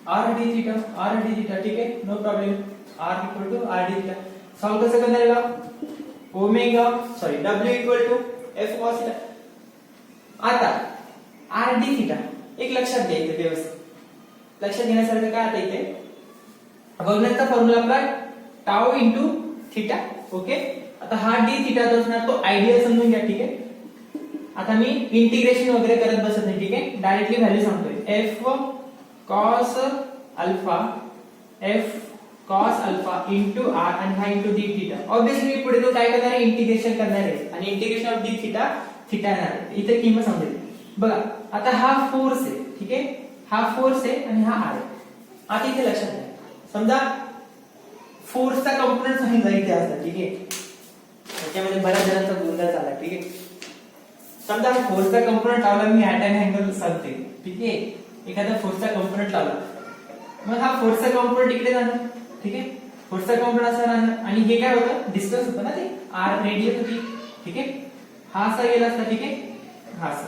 rd θ, ठीक आहे, no problem, r equal to rd θ. Solve कसं करणार याला, omega sorry w equal to f cos θ. आता rd θ एक लक्षात घ्या इथे, व्यवस्थित लक्षात घेण्यासारखं काय आता इथे वर्गण्याचा फॉर्म्युला आपला टाऊ इंटू थीटा, ओके. आता हा d थीटा जो असणार तो आयडियल समजून घ्या, ठीक आहे. आता मी इंटिग्रेशन वगैरे करत बसत नाही, ठीक आहे, डायरेक्टली व्हॅल्यू सांगतोय f cos alpha into r आणि हा इंटू d थीटा. ऑब्वियसली पुढे तो काय करणार आहे, इंटिग्रेशन करणार आहे आणि integration of d theta theta येणार आहे, इथे किंमत समजेल. बघा आता हा फोर्स आहे, ठीक आहे, हा फोर्स आहे आणि हा r आहे. आता इथे लक्षात घ्या, समजा फोर्सचा कंपोनेंट सांगितला इथे असला, ठीक आहे, त्याच्यामध्ये बऱ्याच जणांचा गोंधळ झाला, ठीक आहे. समजा फोर्सचा कंपोनेंट लावला मी ऍट अन अँगल सांगते, ठीक आहे, एखादा फोर्सचा कंपोनेंट लावला, मग हा फोर्सचा कंपोनेंट इकडे जाणार, ठीक आहे, फोर्सचा कंपोनेंट असा राहणार आणि हे काय होतं डिस्टन्स होतं ना, ते r रेडियस होती, ठीक आहे. हा असा गेला असता, ठीक आहे, हा असा.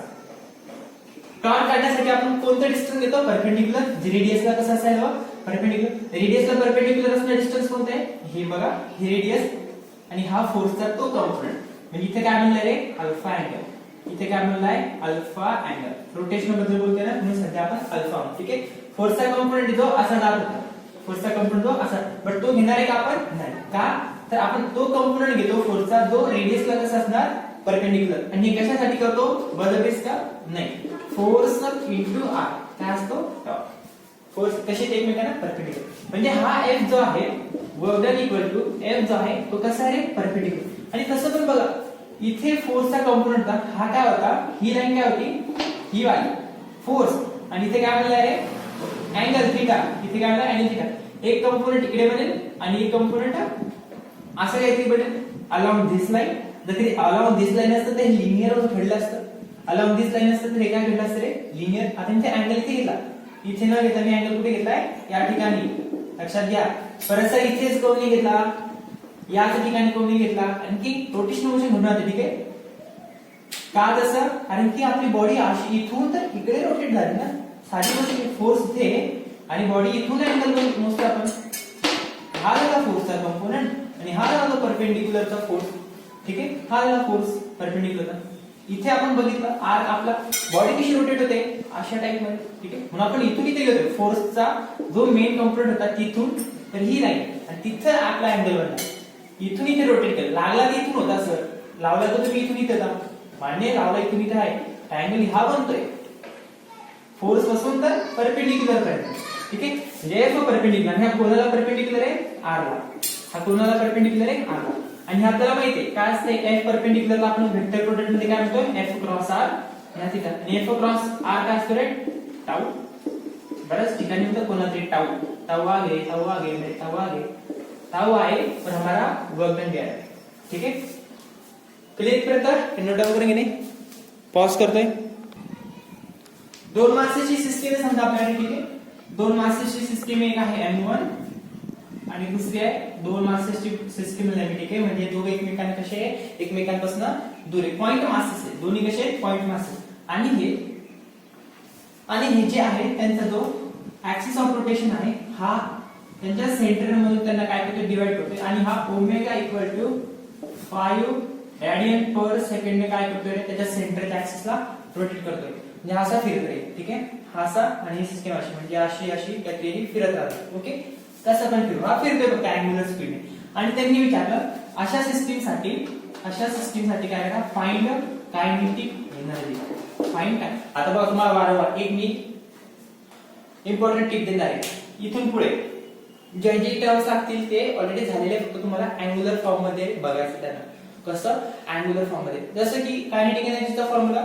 टॉर्क काढण्यासाठी आपण कोणतं डिस्टन्स घेतो, परपेंडिक्युलर, जे रेडियसला कसं असायला परपेंडिक्युलर, रेडियसला परपेंडिक्युलर असणारा डिस्टन्स कोणता आहे, हे बघा, हे रेडियस आणि हा फोर्सचा तो कंपोनेंट, म्हणजे इथे काय म्हणलं रे अल्फा अँगल, इथे काय म्हणलं आहे अल्फा अँगल. रोटेशन बद्दल बोलतोय ना, म्हणून सध्या आपण अल्फा, ठीक आहे. फोर्सचा कंपोनेंट जो असा जात होता, फोर्सचा कंपोनेंट जो असा, बट तो घेणार आहे का आपण, नाही का, तर आपण तो कंपोनेंट घेतो फोर्सचा जो रेडियसला कसा असणार परपेंडिक्युलर. आणि हे कशासाठी करतो, बळबेस का नाही, फोर्स इंटू r काय असतो टॉर्क, फोर्स कशी एकमेकांना परपेंडिक्युलर. म्हणजे हा f जो आहे work done equal to f जो आहे तो कसा आहे परपेंडिक्युलर. आणि तसं पण बघा इथे फोर्सचा कंपोनेंट होता, हा काय होता, ही लाईन काय होती, ही वाली फोर्स, आणि इथे काय म्हणलं आहे अँगल थीटा, इथे काय म्हणलं अँगल थीटा. एक कंपोनेंट इकडे बनेल आणि एक कंपोनेंट असं काहीतरी बनेल अलाउंड दिस लाईन. जर अलाउंड दिस लाईन असतं तर लिनियर वर घडलं असतं, अलाउंड दिस लाईन असतं तर हे काय घडलं असतं रे लिनियर. आता इथे अँगल इथे घेतला, इथे न घेता मी अँगल कुठे घेतलाय या ठिकाणी, लक्षात घ्या. परत सर इथेच कोणी घेतला, याच ठिकाणी कोणी घेतला, आणखी रोटेशनल मोशन घडून राहते, ठीक आहे. का तसं, कारण की आपली बॉडी अशी इथून तर इकडे रोटेट झाली ना, साधी गोष्ट फोर्स इथे आणि बॉडी इथून अँगल मोजतो आपण. हा झाला फोर्सचा कंपोनेंट आणि हा झाला परपेंडिक्युलरचा फोर्स, ठीक आहे, हा झाला फोर्स परपेंडिक्युलरचा. इथे आपण बघितलं आर आपला बॉडी कशी रोटेट होते अशा टाइप मध्ये, ठीक आहे. म्हणून आपण इथून इथे घेतोय फोर्सचा जो मेन कंपोनेंट होता तिथून तर ही लाईन आणि तिथं आपला अँगल बनला, इथून इथे रोटेट केलं. लागला तर इथून होता सर, लावला तर तुम्ही इथून इथे होता, मान्य, लावला इथून इथे आहे, अँगल हा बनतोय फोर्स पासून तर परपेंडिक्युलर पर्यंत, ठीक आहे. म्हणजे एफ परपेंडिक्युलर, ह्या कोणाला परपेंडिक्युलर आहे आर ला, हा कोणाला परपेंडिक्युलर आहे आर ला. आणि आपल्याला माहिती आहे काय असते एफ परपेंडिक्युलरला आपण वेक्टर प्रोडक्ट मध्ये काय म्हणतो एफ क्रॉस आर या थीटा, आणि एफ क्रॉस आर काय असतो रे टाऊ. बरंच ठिकाणी होतं कोणाला तरी टाऊ, टाऊ आगे टाऊ आहे पर हमारा वर्क डन गया है, ठीक है. क्लियर पर्यंत नोट डाउन करेंगे नाही, पॉज करतोय. दोन मासेसची सिस्टीम आहे समजा आपल्याकडे, ठीक आहे. दोन मासेसची सिस्टीम एक आहे M1 आणि दुसरी आहे दोन मासेसची सिस्टीम आहे, ठीक आहे. म्हणजे दोघे एकमेकांना कसे एकमेकांपासून दूर आहे, पॉइंट मासेस आहे, दोन्ही कसे पॉइंट मासेस. आणि हे जे आहे त्यांचा जो ऍक्सिस ऑफ रोटेशन आहे हा त्यांच्या सेंटर मधून त्यांना काय करतो डिवाइड करतो, आणि हा omega equal to 5 radian per second ने काय करतोय त्याच्या सेंटरच्या ऍक्सिसला रोटेट करतोय म्हणजे असा फिरतोय, ठीक आहे, हा असा आणि ही सिस्टीम अशी म्हणजे अशी अशी काहीतरी फिरत राहते. ओके, कसं पण फिरू, हा फिरतोय फक्त अँग्युलर स्पीडने. आणि त्यांनी विचारलं अशा सिस्टीमसाठी काय करा, फाइंड कायनेटिक एनर्जी. फाइंड काय, आता बघा तुम्हाला वारंवार एक मी इम्पॉर्टंट टिप देणार आहे. इथून पुढे जे जे टर्म्स लागतील ते ऑलरेडी झालेले, फक्त तुम्हाला अँग्युलर फॉर्म मध्ये बघायचं त्यांना. कसं, अँग्युलर फॉर्म मध्ये. जसं की कायनेटिक एनर्जीचा formula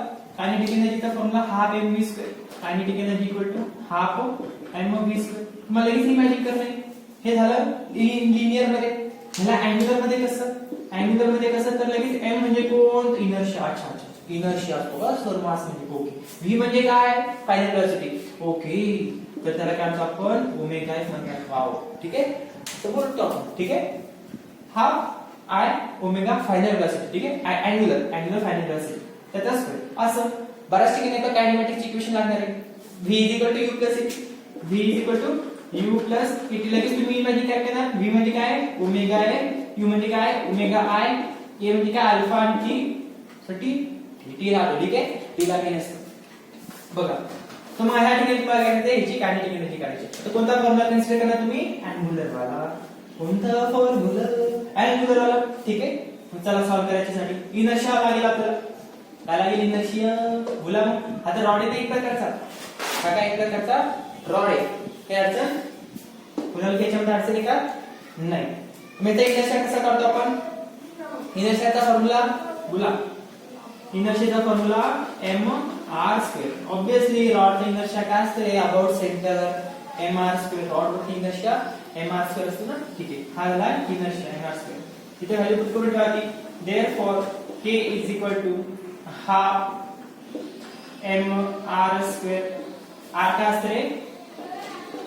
half mv square. Kinetic energy equal to half mv square. तुम्हाला लगेच इमॅजिन करणे, हे झालं लिनियर मध्ये. ह्याला अँग्युलर मध्ये कसं तर लगेच m म्हणजे कोण, इनर्शिया. अच्छा, इनर्शिया असतो सर, मास म्हणजे. ओके, v म्हणजे काय, फायनल व्हेलॉसिटी. ओके, तर त्याला काय म्हणतो आपण, ओमेगा एफ म्हणतात. वाव, ठीक आहे, तर बोलतो आपण. ठीक आहे, हा I ओमेगा फायनल व्हेलॉसिटी, ठीक आहे, अँग्युलर फायनल व्हेलॉसिटी, त्याचा स्क्वेअर. असं बऱ्याच ठिकाणी आता कायनेमॅटिक्स इक्वेशन लागणार आहे. v u प्लस इत. लगेच तुम्ही इमॅजिन काय करणार, v म्हणजे काय, ओमेगा आहे, u म्हणजे काय, ओमेगा i, a म्हणजे काय, अल्फा आणि t टी राहतो. ठीक आहे, टी ला काही नसतं. बघा, तर मग ह्या ठिकाणी तुम्हाला काय करायचं, ह्याची कायनेटिक एनर्जी काढायची. तर कोणता फॉर्म्युला कन्सिडर करणार तुम्ही, अँग्युलर वाला. कोणता फॉर्म्युला, अँग्युलर वाला. ठीक आहे, मग चला सॉल्व करायच्यासाठी इनर्शिया लागेल आपल्याला. काय लागेल, इनर्शिया. बोला मग. आता रॉड आहे एक प्रकारचा, हा काय एक प्रकारचा रॉड आहे. काय अडचण, कुणाला त्याच्यामध्ये अडचण आहे का, नाही. मग ते इनर्शिया कसा काढतो आपण, इनर्शियाचा फॉर्म्युला बोला. इनर्शियाचा formula mr². Obviously rod inertia काय असते, अबाउट सेंटर mr². रॉड वरती इनर्शिया mr² असतो ना. ठीक आहे, हा झाला इनर्शिया mr². तिथे व्हॅल्यू पुट करून ठेवायची. Therefore k is equal to half mr². r काय असते,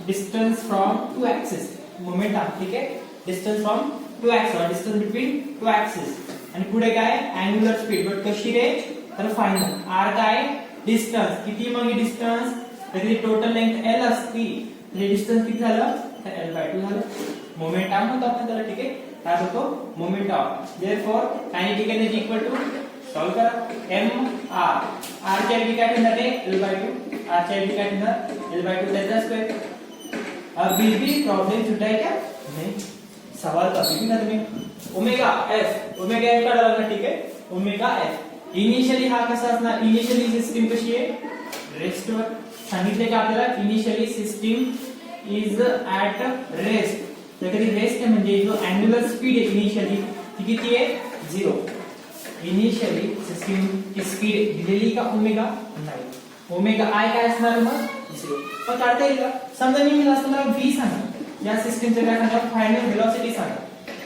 distance from to axis, momentum. ठीक आहे, distance from to axis, distance between two axis. आणि पुढे काय, अँग्युलर स्पीड. बट कशी रे, तर फायनल. r काय, डिस्टन्स. किती मग डिस्टन्स, तर टोटल लेंथ l असती, म्हणजे डिस्टन्स किती झालं, तर l/2 झालं. मोमेंटम होतो आपण त्याला. ठीक आहे, काय होतो, momentum. Therefore kinetic energy equal to, solve करा, mr. r ची व्हॅल्यू काय ठेवणार आहे, l/2. r ची व्हॅल्यू काय ठेवणार, l/2 त्याचा स्क्वेअर. अब भी प्रॉब्लेम सुटाय क्या, नहीं, सवाल कभी भी ना तुम्ही. ओमेगा एफ काढायला लागणार. ठीक आहे, ओमेगा एफ. इनिशियली हा कसा असणार, इनिशियली सिस्टीम कशी आहे, रेस्टवर. सांगितले की आपल्याला initially system is at rest. तर कधी रेस्ट म्हणजे जो अँग्युलर स्पीड आहे इनिशियली ती किती आहे, 0. इनिशियली सिस्टीम ची स्पीड दिलेली का ओमेगा, नाही. ओमेगा आय काय असणार मग, 0. पण काढता येईल का, समजा मी असं मला v सांगा, या सिस्टीमचं काय सांगा, फायनल व्हेलॉसिटी सांगा.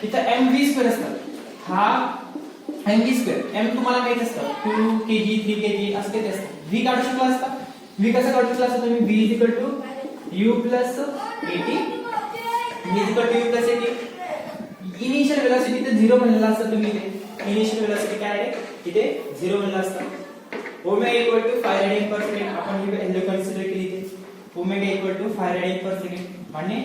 इथं mv² असतं, हा mv². m तुम्हाला माहित असतं 2 kg 3 kg असं काही असतं. v काढू शकला असता, v कसं काढू शकला असता तुम्ही, v u + at. Initial velocity ते 0 म्हणलेला असतं तुम्ही. इथे इनिशियल व्हेलॉसिटी काय आहे, इथे 0 म्हणलेला असतं. Omega = 5 radian per second. आपण ही व्हॅल्यू कन्सिडर केली इथे. Omega = 5 radian per second. म्हणजे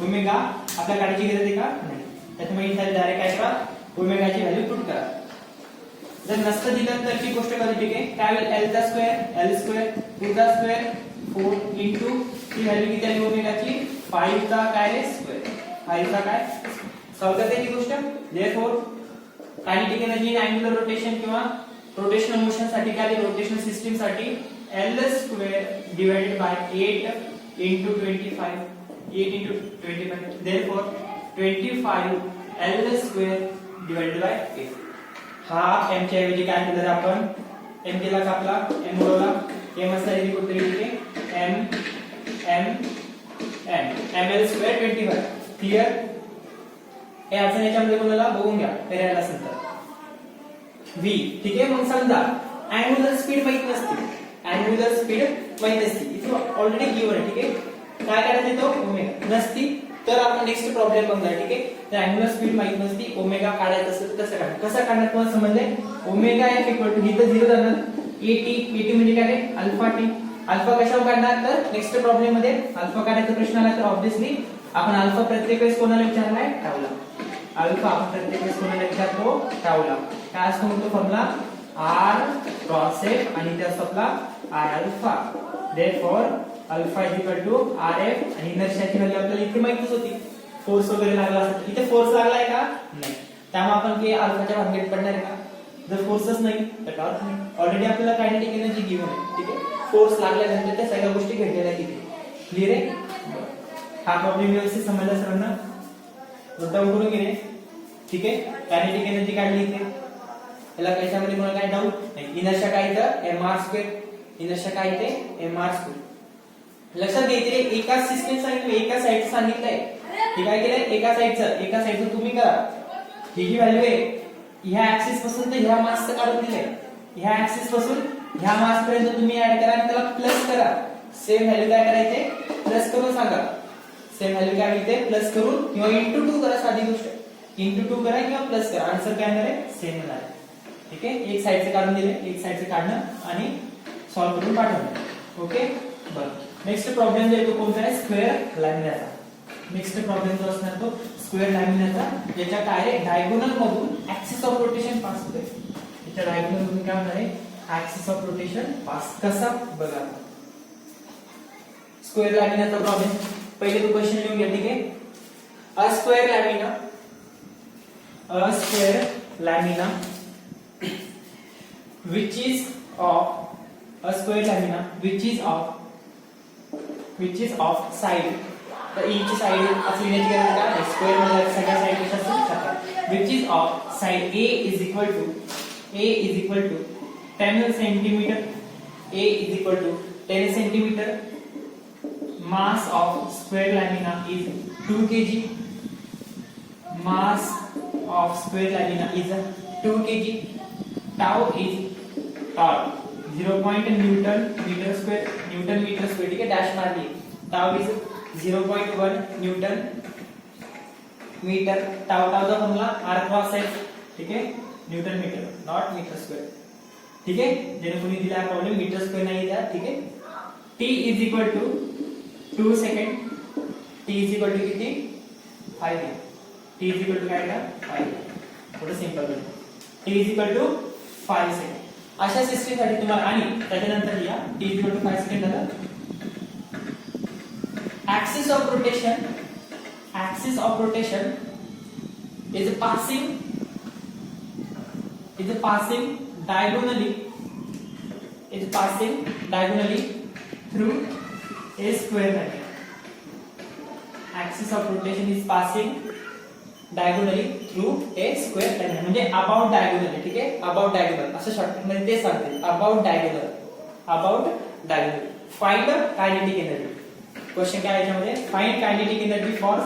ओमेगा आपल्या काढायची गरज आहे का, नाही. त्याच्यामुळे इथे डायरेक्ट काय करा, ओमेगाची व्हॅल्यू पुट करा. जर नसतं दिलं तर ती गोष्ट कधी, ठीक आहे, काय होईल, l² to the square 4 into ती व्हॅल्यू किती आली ओमेगाची, 5 चा काय स्क्वेअर, 5 चा काय. सॉल्व करता येईल गोष्ट. Therefore kinetic energy in angular rotation किंवा रोटेशनल मोशन साठी काय, रोटेशनल सिस्टीम साठी l² divided by 8 into 25. 8 into 25. Therefore 25 l² divided by 8. हा m च्या ऐवजी काय केलं आपण, m केला कापला, m उडवला, m असला इथे कुठे इथे m ml² 25. क्लियर. हे अडचण याच्यामध्ये कोणाला बघून घ्या, करायला असेल तर v. ठीक आहे, मग समजा अँग्युलर स्पीड माहित नसते, इथे ऑलरेडी गिवन आहे. ठीक आहे, काय करायचं तो ओमेगा नसती तर आपण नेक्स्ट प्रॉब्लेम बघणार. ठीक आहे, तर अँग्युलर स्पीड माहित नसती, ओमेगा काढायचं असेल तर कसं काढणार तुम्हाला समजले. ओमेगा f = इथं 0 जाणार, at म्हणजे काय, अल्फा t. अल्फा कशावर काढणार, तर नेक्स्ट प्रॉब्लेम मध्ये अल्फा काढायचा प्रश्न आला तर ऑब्वियसली आपण अल्फा प्रत्येक वेळेस कोणाला विचारलाय, टाऊला. अल्फा आपण प्रत्येक वेळेस कोणाला विचारतो, टाऊला. काय असतो म्हणतो फॉर्म्युला, r क्रॉस f आणि ते असतो आपला I alpha. Therefore alpha is equal to RF आणि इनर्शियाची व्हॅल्यू आपल्याला इथे माहितीच होती. फोर्स वगैरे लागला असेल इथे फोर्स लागलाय का नाही, त्यामुळे आपण के अल्फाच्या भानगडीत पडणार आहे का? जर फोर्सच नाही तर टॉर्क नाही. ऑलरेडी आपल्याला कायनेटिक एनर्जी गिव्हन आहे. ठीक आहे, फोर्स लागल्यानंतर त्या सगळ्या गोष्टी घडलेल्या आहेत इथे. क्लियर आहे? हा प्रॉब्लेम व्यवस्थित समजला सर्वांना? डाऊट करून घे. ठीक आहे, कायनेटिक एनर्जी काढली इथे. याला कशामध्ये कोणाला काय डाऊट नाही. इनर्शिया काय इथं mr2. इनर्शिया काय इथे mr2. लक्षात घ्यायचे एका सिस्टम सांगितलं, एका साइड सांगितलंय. हे काय केलंय एका साइडचं तुम्ही करा. ही जी व्हॅल्यू आहे ह्या ऍक्सिस पासून तर ह्या मासचं काढून दिलंय. ह्या ऍक्सिस पासून ह्या मास पर्यंत तुम्ही ऍड करा आणि त्याला प्लस करा. सेम व्हॅल्यू काय करायचे प्लस करून सांगा. सेम व्हॅल्यू काय मिळते प्लस करून किंवा इंटू 2 करा. साधी गोष्ट इंटू 2 करा किंवा प्लस करा. आन्सर काय येणार आहे सेम येणार आहे. ठीक आहे, एक साइडचं काढून दिले, एक साइडचं काढणं आणि सॉल्व्ह करून पाठवणं. ओके बरं. नेक्स्ट प्रॉब्लेम जो आहे तो कोणता आहे स्क्वेअर लॅमिनाचा. नेक्स्ट प्रॉब्लेम जो असणार तो स्क्वेअर लॅमिनाचा, ज्याच्या डायरेक्ट डायगोनल मधून ऍक्सिस ऑफ रोटेशन पास होते. याच्या डायगोनल मधून काय होणार आहे ऍक्सिस ऑफ रोटेशन पास. कसा बघा स्क्वेअर लॅमिनाचा प्रॉब्लेम. पहिले तो क्वेश्चन लिहून घ्या. ठीक आहे, a square lamina which is of a square lamina which is of side. तर each side असं लिहिण्याची गरज काय आहे स्क्वेअर मध्ये सगळ्या साइड कशा असतात which is of side A is equal to 10 centimeter. A is equal to 10 centimeter. Mass of square lamina is 2 kg. Mass of square lamina is 2 kg. Tau is torque 0. Newton meter square. ठीक है, dash मार दिए. Tau is 0.1 newton metre. Tau का formula r cross f. ठीक है, newton metre not metre square. ठीक है, जेने कोणी दिला प्रॉब्लेम मीटर स्क्वेअर नाही दिला. ठीक है, t is equal to 2 second. t is equal to किती 5. t is equal to काय का 5. थोडं सिंपल करू. t is equal to 5 second. अशा सिस्टम साठी तुम्हाला आणि त्याच्यानंतर या t is equal to 5 second झालं. axis of rotation is passing diagonally through a square line. Axis of rotation is passing diagonally through a square line. म्हणजे about diagonally. ठीक आहे, about diagonal असं शॉर्टकट मध्ये ते सांगते. about diagonal. Find kinetic energy. Question काय आहे याच्यामध्ये find kinetic energy for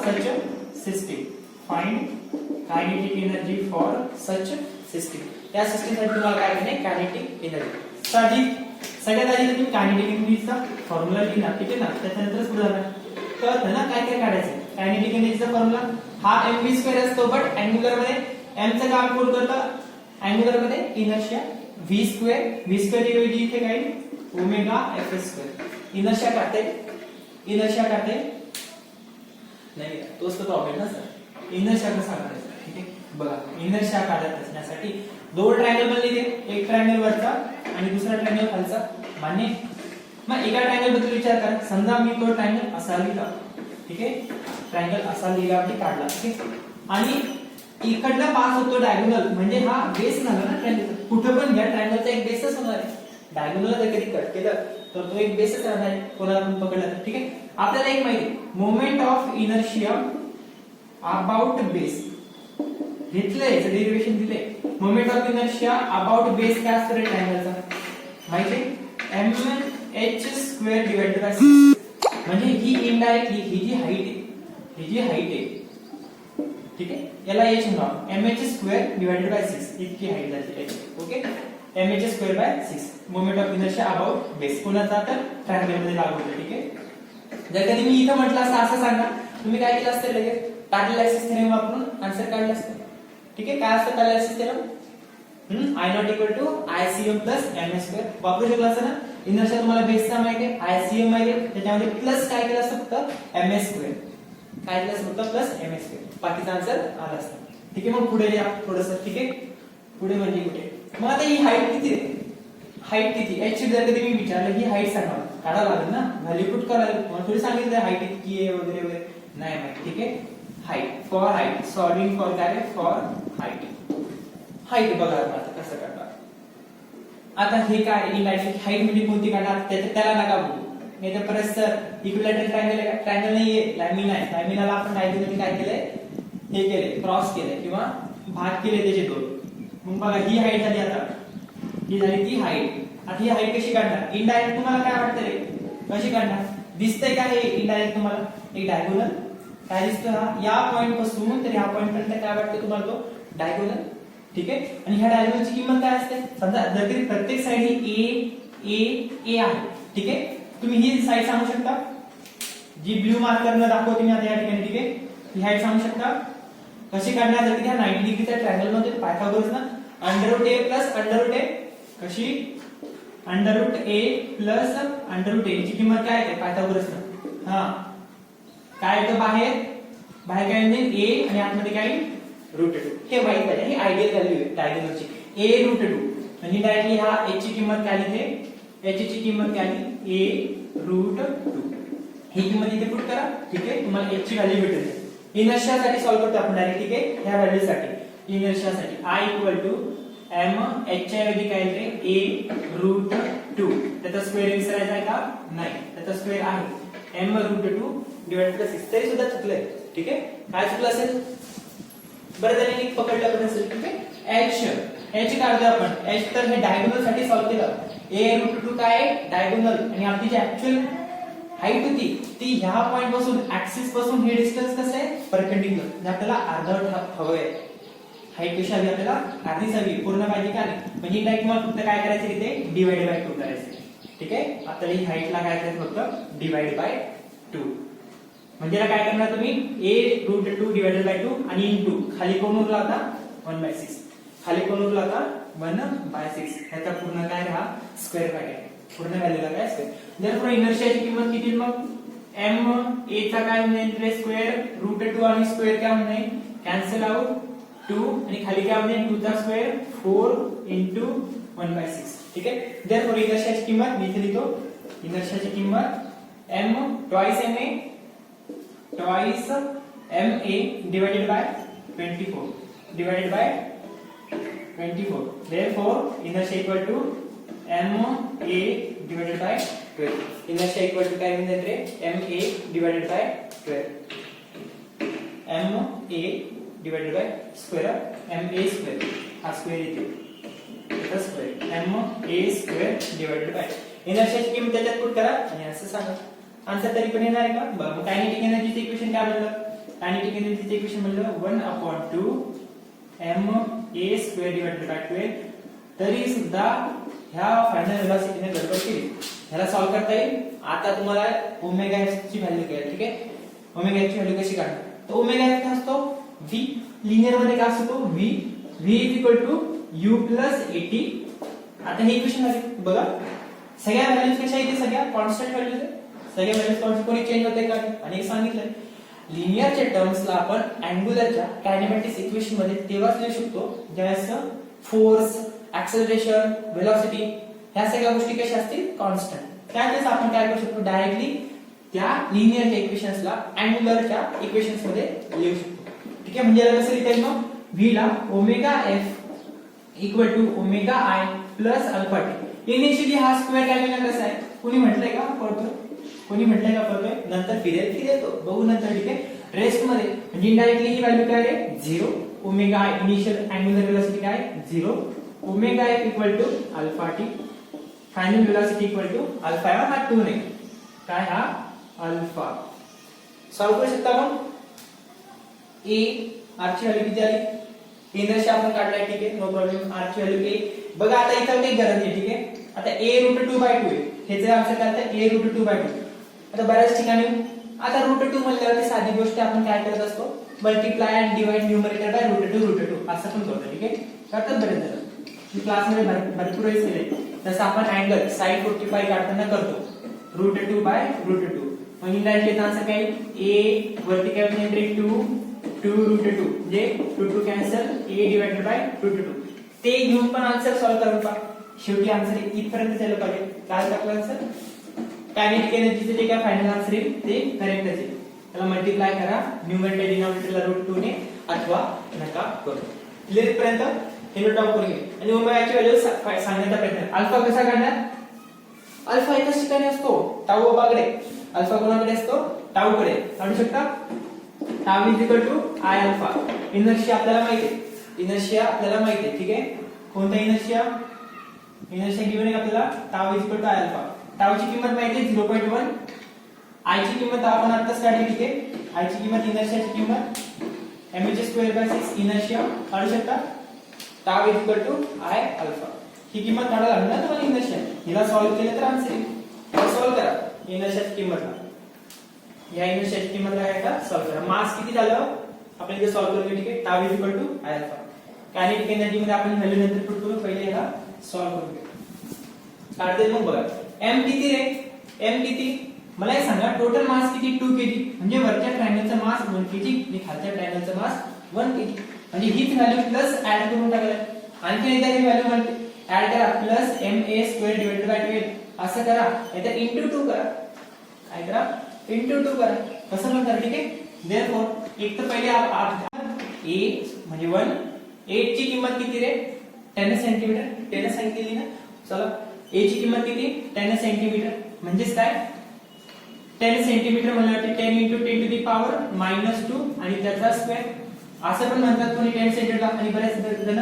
such system. या सिस्टम साठी तुम्हाला काय करायचं आहे कायनेटिक एनर्जी. सगळ्यात आधी तुम्ही कायनेटिक एनर्जीचा फॉर्म्युला लिहिणार. ठीक आहे ना, त्याच्यानंतरच पुढे जाणार. तर ना काय काढायचं कायनेटिक एनर्जीचा फॉर्म्युला हा mv2 असतो. बट अँग्युलर मध्ये m चं काम कोण करतं अँग्युलर मध्ये इनर्शिया v2 ऐवजी इथे काय ओमेगा f2. इनर्शिया काढते नाही, तोच तर प्रॉब्लेम ना सर. इनर्शिया कसा काढायचा. ठीक आहे, बघा इनर्शिया काढत असण्यासाठी दोन ट्रायंगल बनले. एक ट्रायंगल वरचा आणि दुसरा ट्रायंगल खालचा. मान्य. मग एका ट्रायंगल बद्दल विचार करा. समजा मी तो ट्रायंगल असा लिहिला. ठीक आहे, ट्रायंगल असा लिहिला आणि काढला. ठीक आहे, आणि इकडला पास होतो डायगोनल म्हणजे हा बेस झाला ना ट्रायंगल. कुठे पण घ्या ट्रायंगलचा एक बेसच होणार आहे. डायगोनल जर कधी कट केलं तर तो एक बेसच राहणार आहे कोणाला पण पकडला. ठीक आहे, आपल्याला एक माहिती moment of inertia about base घेतलंय. डेरिवेशन दिले. Moment of inertia about base काय असतं ट्रायंगलचा माहिती mh² डिवाइडेड बाय 6. म्हणजे ही इनडायरेक्टली ही जी हाईट आहे. ठीक आहे, याला h म्हणा mh² डिवाइडेड बाय 6 इतकी हाईट झाली. Okay, mh² by 6 moment of inertia about base कोणाचा तर ट्रायंगल मध्ये लागू होतो. ठीक आहे, जर कधी मी इथं म्हटलं असतं असं सांगा तुम्ही काय केलं असतं लगेच पॅरलॅलिसिस थेरम वापरून आन्सर काढलं असतं. ठीक आहे, काय असतं पॅरलॅलिसिस theorem I naught equal to ICM plus MS2 वापरू शकला असं ना. इनर्शिया तुम्हाला बेसचा माहिती आहे ICM माहिती आहे त्याच्यामध्ये प्लस काय केलं असतं फक्त MS2 काय केलं असतं फक्त प्लस MS2 बाकीचा आन्सर आला असता. ठीक आहे, मग पुढे या थोडंसं. ठीक आहे, पुढे म्हणजे कुठे मग आता ही हाईट किती आहे? हाईट किती? h जर कधी मी विचारलं ही हाईट सांगा, काढावं लागेल ना, व्हॅल्यू पुट करावं लागेल. मग थोडी सांगितलं हाईट किती आहे वगैरे वगैरे नाही माहिती. ठीक आहे, height for height solving for काय फॉर हाईट. हाईट बघा आता कसं करणार. आता हे काय इनडायरेक्ट हाईट म्हणजे कोणती काढणार त्याला नका बोलू. नाही तर परत सर इक्विलॅटरल ट्रायंगल आहे का? ट्रायंगल नाहीये, लॅमिना आहे. लॅमिनाला आपण डायगोनली काय केलंय, हे केलंय क्रॉस केलंय किंवा भाग केले त्याचे दोन. मग बघा ही हाईट झाली, आता ही झाली ती हाईट. आता ही हाईट कशी काढणार? इनडायरेक्ट तुम्हाला काय वाटतं रे, कशी काढणार? दिसतंय का हे इनडायरेक्ट तुम्हाला एक डायगोनल काय दिसतो हा, या पॉइंट पासून तर या पॉइंट पर्यंत काय वाटतं तुम्हाला तो डायगोनल. ठीक आहे, आणि ह्या डायगोनलची किंमत काय असते? समजा जर तरी प्रत्येक साइड ही a आहे. ठीक आहे, तुम्ही ही साइड सांगू शकता जी ब्लू मार्करने दाखवते मी आता या ठिकाणी. ठीक आहे, ही हाईट सांगू शकता कशी काढणार? जर की ह्या 90 डिग्रीच्या ट्रायंगल मध्ये पायथागोरस ना under root a plus under root a कशी under root a plus under root a ची किंमत काय आहे पायथागोरस ना. हा काय येतं बाहेर, बाहेर काय येईल a आणि आतमध्ये काय रूट 2. हे माहित पाहिजे, ही आयडियल व्हॅल्यू आहे डायगोनलची a रूट 2. म्हणजे डायरेक्टली हा h ची किंमत काय लिहिते, h ची किंमत काय लिहिते a रूट 2. ही किंमत इथे पुट करा. ठीक आहे, तुम्हाला h ची व्हॅल्यू भेटेल. इनर्शिया साठी सॉल्व्ह करतो आपण डायरेक्ट. ठीक आहे, ह्या व्हॅल्यू साठी इनर्शिया साठी I m h च्या ऐवजी काय येते a रूट 2. त्याचा स्क्वेअर विसरायचा आहे का? नाही, त्याचा स्क्वेअर आहे m रूट 2 डिवाइडेड बाय 6. तरी सुद्धा चुकलंय. ठीक आहे, काय चुकलं असेल बरं झालं नीट पकडलं पण असेल. ठीक आहे, h काढतो आपण. h तर हे डायगोनल साठी सॉल्व्ह केलं. a रूट 2 काय डायगोनल, आणि आपली जी ऍक्च्युअल हाईट होती ती ह्या पॉइंट पासून ऍक्सिस पासून हे डिस्टन्स कसं आहे परपेंडिक्युलर. म्हणजे आपल्याला अर्धवट हवंय. हाईट कशी हवी आपल्याला? अर्धीच हवी, पूर्ण पाहिजे का नाही. म्हणजे डायरेक्ट मला फक्त काय करायचं इथे डिवाइड बाय 2 करायचं. ठीक आहे, आता ही हाईटला काय करायचं फक्त डिवाइड बाय 2. म्हणजे काय करणार तुम्ही a रूट 2 डिवाइडेड बाय 2 आणि इनटू खाली कोण उरला आता 1/6. खाली कोण उरला आता 1/6. ह्याचा पूर्ण काय हा स्क्वेअर ब्रॅकेट पूर्ण व्हॅल्यूला काय स्क्वेअर. जर इनर्शियाची किंमत किती मग m a चा काय म्हणजे स्क्वेअर रूट 2 आणि स्क्वेअर काय म्हणजे कॅन्सल आउट 2 आणि खाली काय म्हणजे 2 चा स्क्वेअर 4 into 1/6. ठीक आहे, देयरफॉर इनर्शियाची किंमत मी इथे लिहितो. इनर्शियाची किंमत m twice ma divided by 24 divided by 24. Therefore inertia equal to ma divided by 12. Inertia equal to काय म्हणजे रे ma divided by 12. ma divided by square ma square हा स्क्वेअर येते त्याचा square ma square divided by. इनर्शियाची किंमत त्याच्यात put करा आणि असं सांगा. आन्सर तरी पण येणार आहे का? बघा कायनेटिक एनर्जीचे इक्वेशन काय बनलं? कायनेटिक एनर्जीचे इक्वेशन बनलं 1/2 ma square divided by 12. तरी सुद्धा ह्या फायनल व्हेलॉसिटीने गडबड केली. ह्याला सॉल्व्ह करता येईल. आता तुम्हाला ओमेगा एफ ची व्हॅल्यू कळेल. ठीक आहे, ओमेगा एफ ची व्हॅल्यू कशी काढणार? तर ओमेगा एफ काय असतो v लिनियर मध्ये काय असतो v u plus at. आता हे इक्वेशन आहे बघा, सगळ्या व्हॅल्यूज कशा आहेत? सगळ्या कॉन्स्टंट व्हॅल्यूज आहेत. सगळ्या व्हॅल्यूज कॉन्स्टंट कोणी चेंज होते का? आणि सांगितलंय लिनियरच्या टर्म्सला आपण अँग्युलरच्या कायनेमॅटिक्स इक्वेशन मध्ये तेव्हाच लिहू शकतो ज्यावेळेस फोर्स, ऍक्सेलरेशन, व्हेलॉसिटी ह्या सगळ्या गोष्टी कशा असतील कॉन्स्टंट. त्यावेळेस आपण काय करू शकतो डायरेक्टली त्या लिनियरच्या इक्वेशन्सला अँग्युलरच्या इक्वेशन्स मध्ये लिहू शकतो. ठीक आहे, म्हणजे कसं लिहिता येईल मग v ला omega f equal to omega i plus alpha T. Initially हा स्क्वेअर काय कसा आहे कोणी म्हटलंय का पडतोय? कोणी म्हटलंय का पडतोय? नंतर फिरेल तो बघू नंतर. ठीक आहे, रेस्ट मध्ये म्हणजे इनडायरेक्टली ही व्हॅल्यू काय आहे 0. Omega i initial angular velocity काय 0. Omega f equal to alpha T. Final velocity equal to alpha हा 2 नाही काय हा अल्फा. सॉल्व्ह करू शकता मग a r ची व्हॅल्यू किती आली? इनर्शिया आपण काढलाय. ठीक आहे, नो प्रॉब्लेम. r ची व्हॅल्यू a बघा. आता इथं काही गरज नाही. ठीक आहे, आता a रूट 2/2 आहे. हे जर आन्सर काय आहे a रूट 2/2. आता बऱ्याच ठिकाणी आता रूट 2 म्हणल्यावर साधी गोष्ट आपण काय करत असतो multiply and divide numerator by root 2 असं पण करतो. ठीक आहे, करतात बरेच जण. मी क्लासमध्ये भरपूर वेळेस केले. जसं आपण अँगल sin 45 काढताना करतो रूट 2 बाय रूट 2. मग इनडायरेक्टली आन्सर काय a वरती काय म्हणजे 2 रूट 2 म्हणजे 2 cancel a divided by route 2. ते घेऊन पण आन्सर सॉल्व्ह करून पहा. शेवटी आन्सर इथपर्यंत जायला पाहिजे. काय टाकलं आन्सर? कायनेटिक एनर्जीचे जे काय फायनल आन्सर येईल ते करेक्ट असेल. त्याला मल्टिप्लाय करा न्यूमरेटर डिनॉमिनेटरला √2 ने अथवा नका करू. क्लिअर पर्यंत हे नोट डाऊन करून घ्या. आणि ओमेगाची व्हॅल्यू सांगण्याचा प्रयत्न. अल्फा कसा काढणार? अल्फा एकाच ठिकाणी असतो, टाऊ बाकडे. अल्फा कोणाकडे असतो? टाऊ कडे. काढू शकता tau is equal to I alpha. Inertia आपल्याला माहिती आहे. इनर्शिया आपल्याला माहिती आहे. ठीक आहे. कोणता इनर्शिया? इनर्शिया गिवन आहे आपल्याला tau is equal to I alpha. टाऊची किंमत माहिती आहे 0.1. आय ची किंमत आपण आत्ताच काढली. ठीक आहे. आय ची किंमत इनर्शियाची किंमत mh²/6 इनर्शिया काढू शकता. Tau is equal to I alpha. ही किंमत काढायला लागणार ना तुम्हाला इनर्शिया. हिला सॉल्व्ह केलं तर आन्सर येईल. सॉल्व्ह करा इनर्शियाची किंमत. या इनर्शियाची किंमत काय का सॉल्व्ह करा. मास किती झालं आपण इथे सॉल्व्ह करू. ठीक आहे. Tau is equal to I alpha. Kinetic energy मध्ये आपण व्हॅल्यू नंतर पुट करू. पहिले याला सॉल्व्ह करू. काढते मग बघा. m किती रे? m किती? मला एक सांगा टोटल मास किती? 2 kg. म्हणजे वरच्या ट्रायंगलचा मास 1 kg आणि खालच्या ट्रायंगलचा मास 1 kg. म्हणजे हीच व्हॅल्यू प्लस ऍड करून टाकल्या. आणखी एकदा ही व्हॅल्यू म्हणते ऍड करा प्लस ma²/12 असं करा. नाहीतर इंटू 2 करा. काय करा? इंटू 2 करा. कसं पण करा. ठीक आहे. देयरफॉर एक तर पहिले a म्हणजे 1. 8 ची किंमत किती रे? 10 सेंटीमीटर. 10 सांगितली ना. चला a ची किंमत किती? 10 सेंटीमीटर. म्हणजेच काय 10 सेंटीमीटर म्हणल्यावर 10 × 10⁻² आणि त्याचा स्क्वेअर. असं पण म्हणतात कोणी 10 सेंटीमीटर आणि बरेच जण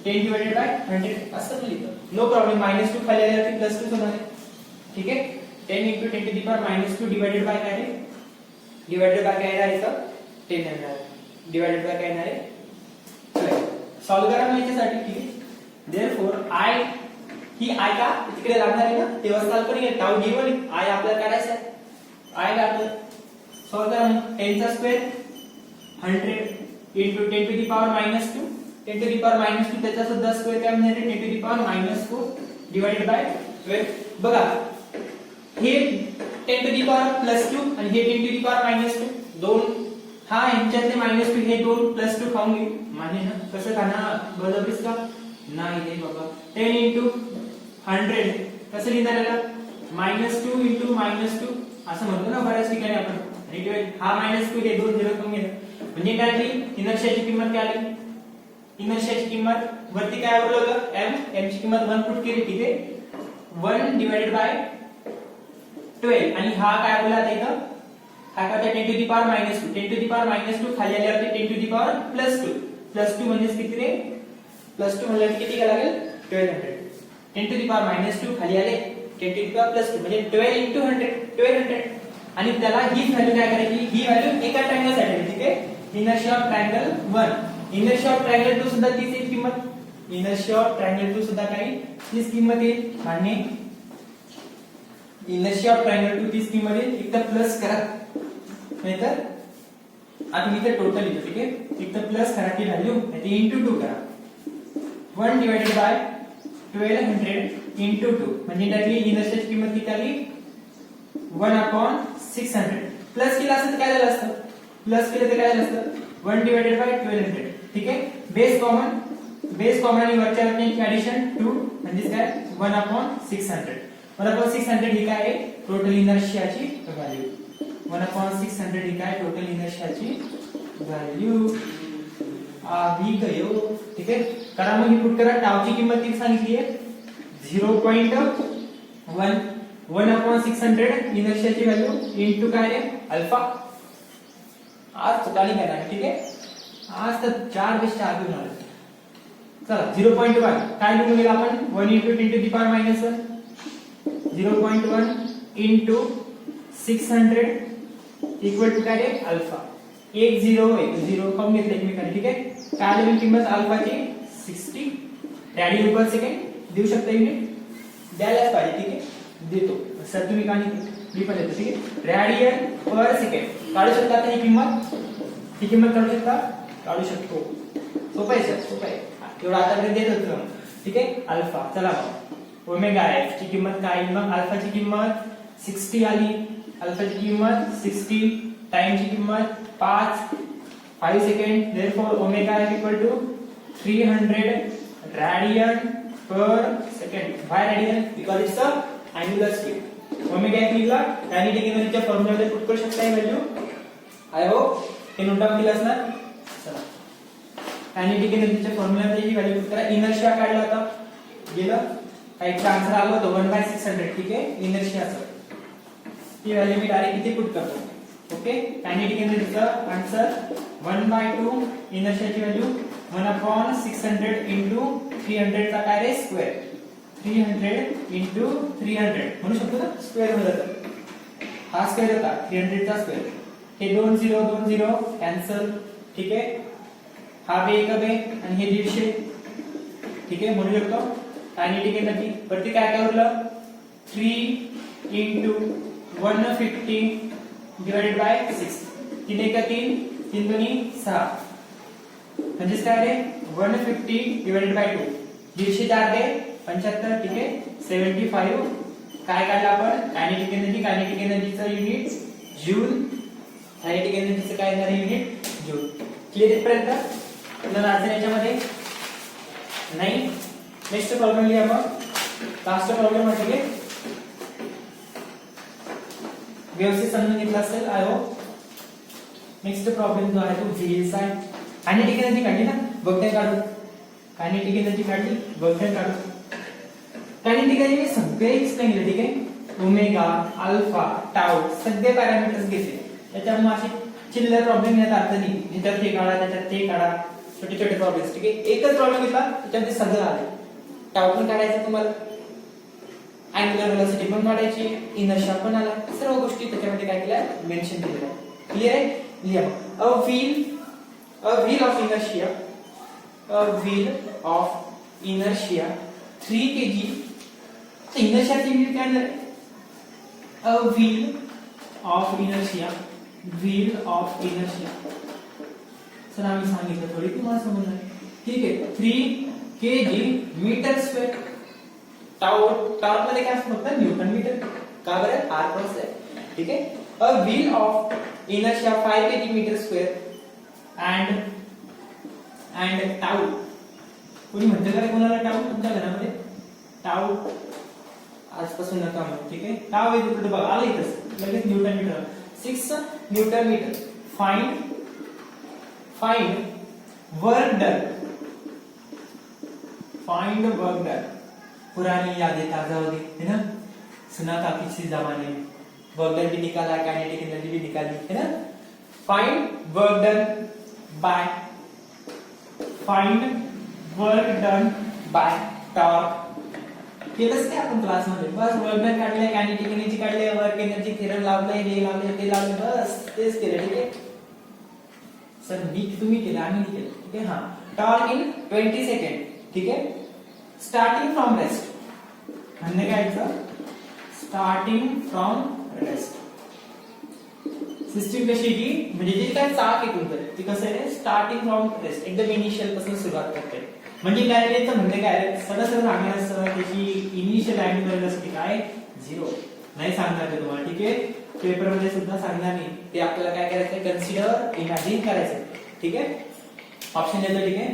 10/100 असं पण लिहितात. No problem. -2 खाली आल्यावरती +2 होणार आहे. ठीक आहे. 10 × 10⁻² डिवाइडेड बाय काय आहे? डिवाइडेड बाय काय आहे? 10 येणार आहे. डिवाइडेड बाय काय येणार आहे? सॉल्व्ह करा मग याच्यासाठी. ठीक आहे. देयरफॉर आय ही आय का तिकडे लागणार आहे ना. तेव्हा सॉल्व्ह करूया. टाऊ गिवन आय आपल्याला काढायचं आहे. आय काढलं. सॉल्व्ह करा. 10 चा स्क्वेअर 100 × 10⁻². 10⁻² त्याचा सुद्धा स्क्वेअर काय म्हणजे 10⁻⁴ डिवाइडेड बाय 12. बघा हे 10⁻² आणि हे 10⁻². दोन हा यांच्यातले -2 हे दोन +2 खाऊन घेऊ. मान्य ना. कसं खाणार? बरोबरच का? नाही रे बाबा. 10 × 100 कसं लिहिणार याला? -2 × -2 असं म्हणतो ना बऱ्याच ठिकाणी आपण. आणि हा -2 हे दोन 0 कमी आहे. म्हणजे काय आली? इनर्शियाची किंमत काय आली? इनर्शियाची किंमत वरती काय बोलवलं? m ची किंमत 1 पुट केली. ठीक आहे. 1 डिवाइडेड बाय 12 आणि हा काय बोलला आता इथं? हा काय 10⁻². 10⁻² खाली आल्यावरती 10⁻+2. +2 म्हणजे किती रे? +2 म्हणजे किती काय लागेल? 1200. 10⁻² खाली आले 10⁻+2 म्हणजे 12 × 100 आणि त्याला ही व्हॅल्यू काय करायची? ही व्हॅल्यू एका ट्रायंगल साठी. ठीक आहे. Inertia of triangle 1. Inertia of triangle 2 सुद्धा तीच एक किंमत. इनर्शिया ऑफ ट्रायंगल 2 सुद्धा काही तीच किंमत येईल. आणि इनर्शिया ऑफ ट्रायंगल 2 तीच किंमत येईल. एक तर प्लस करा नाहीतर आता मी इथे टोटल लिहितो. ठीक आहे. एक तर प्लस करा ती व्हॅल्यू नाहीतर इंटू 2 करा. 1 डिवाइडेड बाय 1200 इंटू 2 म्हणजे त्याची इनर्शियाची किंमत किती आली? 1/600. प्लस केलं असतं तर काय झालं असतं? प्लस केलं तर काय झालं असतं? 1 डिवाइडेड बाय 1200. ठीक आहे. बेस कॉमन आणि वरच्या वरची ऍडिशन 2 म्हणजे काय 1/600. 1/600 ही काय आहे? Total इनर्शियाची value. 1/600 ही काय? टोटल इनर्शियाची व्हॅल्यू आधी गयो. ठीक आहे. करा मग ही पुट करा. टाऊची किंमत किती सांगितली आहे? 0.1. 1/600 इनर्शियाची व्हॅल्यू इंटू काय आहे? अल्फा. आज चुकाली करणार. ठीक आहे. आज तर 4 पेक्षा आधी होणार. चला 0.1 काय लिहून गेला आपण? 1 × 10⁻⁻1. 0.1 इंटू 600 इक्वल टू काय आहे? अल्फा. 1 0 खाऊन घेतले एकमेकांनी. ठीक आहे. काय आली किंमत अल्फाची? 60 रेडियन पर सेकंड. देऊ शकता युनिट? द्यायलाच पाहिजे. ठीक आहे. देतो सर. तुम्ही का नाही? मी पण देतो. ठीक आहे. रेडियन पर सेकंड काढू शकता. ही किंमत काढू शकता? काढू शकतो. सोपं आहे सर. सोपं आहे. एवढं आतापर्यंत देत होतो. ठीक आहे. अल्फा. चला ओमेगा एफ ची किंमत काय? मग अल्फाची किंमत 60 आली. अल्फाची किंमत 60. टाइमची किंमत 5 second. Therefore omega F equal to 300 radian per second. Why radian? Because it's a angular speed. Omega एक निघाला, कायनेटिक एनर्जीच्या फॉर्म्युलामध्ये पुट करू शकता ही व्हॅल्यू. आय होप हे नोट डाउन केलं असणार. चला कायनेटिक एनर्जीच्या फॉर्म्युलामध्ये ही व्हॅल्यू पुट करा. इनर्शिया काढला आता गेलं काय आन्सर आलं होतं 1/600. ठीक आहे, इनर्शियाचं ती व्हॅल्यू मी डायरेक्ट इथे पुट करतो. ओके, कायनेटिक एनर्जीचा आन्सर 1/2, इनर्शियाची व्हॅल्यू 1/600 into 300 चा काय रे स्क्वेअर. 300 into 300 म्हणू शकतो ना स्क्वेअर मध्ये जातं. हा स्क्वेअर होता 300 चा स्क्वेअर. हे 2 0 2 0 कॅन्सल. ठीक आहे, हा बे एक बे आणि हे 150. ठीक आहे, म्हणू शकतो कायनेटिक एनर्जी वरती काय काय उरलं 3 into 150 divided by 6. 3 1 3 3 2 6 म्हणजे काय रे 150 divided by 2. 150 4 दे 75. ठीक आहे, 75. काय काढलं आपण कायनेटिक एनर्जी. कायनेटिक एनर्जीचं युनिट जूल. कायनेटिक एनर्जीचं काय येणार युनिट जूल. क्लिअर इथपर्यंत. आपल्याला अडचण याच्यामध्ये नाही. नेक्स्ट प्रॉब्लेम लिहा मग. लास्ट प्रॉब्लेम म्हणजे व्यवस्थित समजून घेतला असेल आय होप. नेक्स्ट प्रॉब्लेम जो आहे तो व्हील्स आहे. कायनेटिक एनर्जी काढली ना, बघते काढू. कायनेटिक एनर्जी काढली, बघते काढू. कायनेटिक एनर्जी सगळे एक्सप्लेन केले. ठीक आहे, ओमेगा अल्फा टाऊ सगळे पॅरामीटर्स घेतले. त्याच्यामुळे असे चिल्लर प्रॉब्लेम येतात अर्थ नाही. ह्याच्यात हे काढा त्याच्यात ते काढा, छोटे छोटे प्रॉब्लेम्स. ठीक आहे, एकच प्रॉब्लेम घेतला त्याच्यामध्ये सगळं आलं. टाऊ पण काढायचं तुम्हाला, अँग्युलर व्हेलॉसिटी पण काढायची, इनर्शिया पण आला. सर्व गोष्टी त्याच्यामध्ये काय केल्या मेन्शन केलेल्या. क्लियर आहे. लिहा a wheel of inertia, a wheel of inertia 3 kg. इनर्शियाची युनिट काय आहे? a wheel of inertia, wheel of inertia. Sir आम्ही सांगितलं थोडी तुम्हाला समजलं. ठीक आहे, 3 kg मीटर स्क्वेअर. टॉर्क मध्ये काय असतं फक्त न्यूटन मीटर. का बरं r क्रॉस आहे. ठीक आहे, a wheel of inertia 5 kg metre square and tau. कोणी म्हणतं का कोणाला टाऊ तुमच्या घरामध्ये? टाऊ आजपासून नका म्हणू. ठीक आहे, टाऊ इज इक्वल टू बघा आलं इथंच लगेच newton metre. 6 newton metre. Find work done. Find work done. पुरानी यादें ताजा हो गई है ना. सुना था पिछले जमाने में. वर्क डन भी निकाला, काइनेटिक एनर्जी भी निकाली है ना. Find work done by torque. केलंच काय आपण क्लास मध्ये. बस वर्क डन काढलंय, कायनेटिक एनर्जी काढलंय, वर्क एनर्जी थेरम लावलंय, हे लावलंय ते लावलंय, बस तेच केलं. ठीक आहे सर, मी तुम्ही केलं आम्ही नाही केलं. ठीक आहे, हा टॉर्क इन 20 सेकंड. ठीक आहे, स्टार्टिंग फ्रॉम रेस्ट. म्हणणे काय स्टार्टिंग फ्रॉम रेस्ट. सिस्टीम कशी की म्हणजे जे काय चाक आहे तुमचं ते कसं आहे स्टार्टिंग फ्रॉम रेस्ट, एकदम इनिशियल पासून सुरुवात करते. म्हणजे काय रे म्हणते काय सरळ सांगणार असं त्याची इनिशियल अँगुलर व्हेलॉसिटी काय 0 नाही सांगणार ते तुम्हाला. ठीक आहे, पेपर मध्ये सुद्धा सांगणार नाही. ते आपल्याला काय करायचं कन्सिडर इमॅजिन करायचं. ठीक आहे, ऑप्शन देतो. ठीक आहे,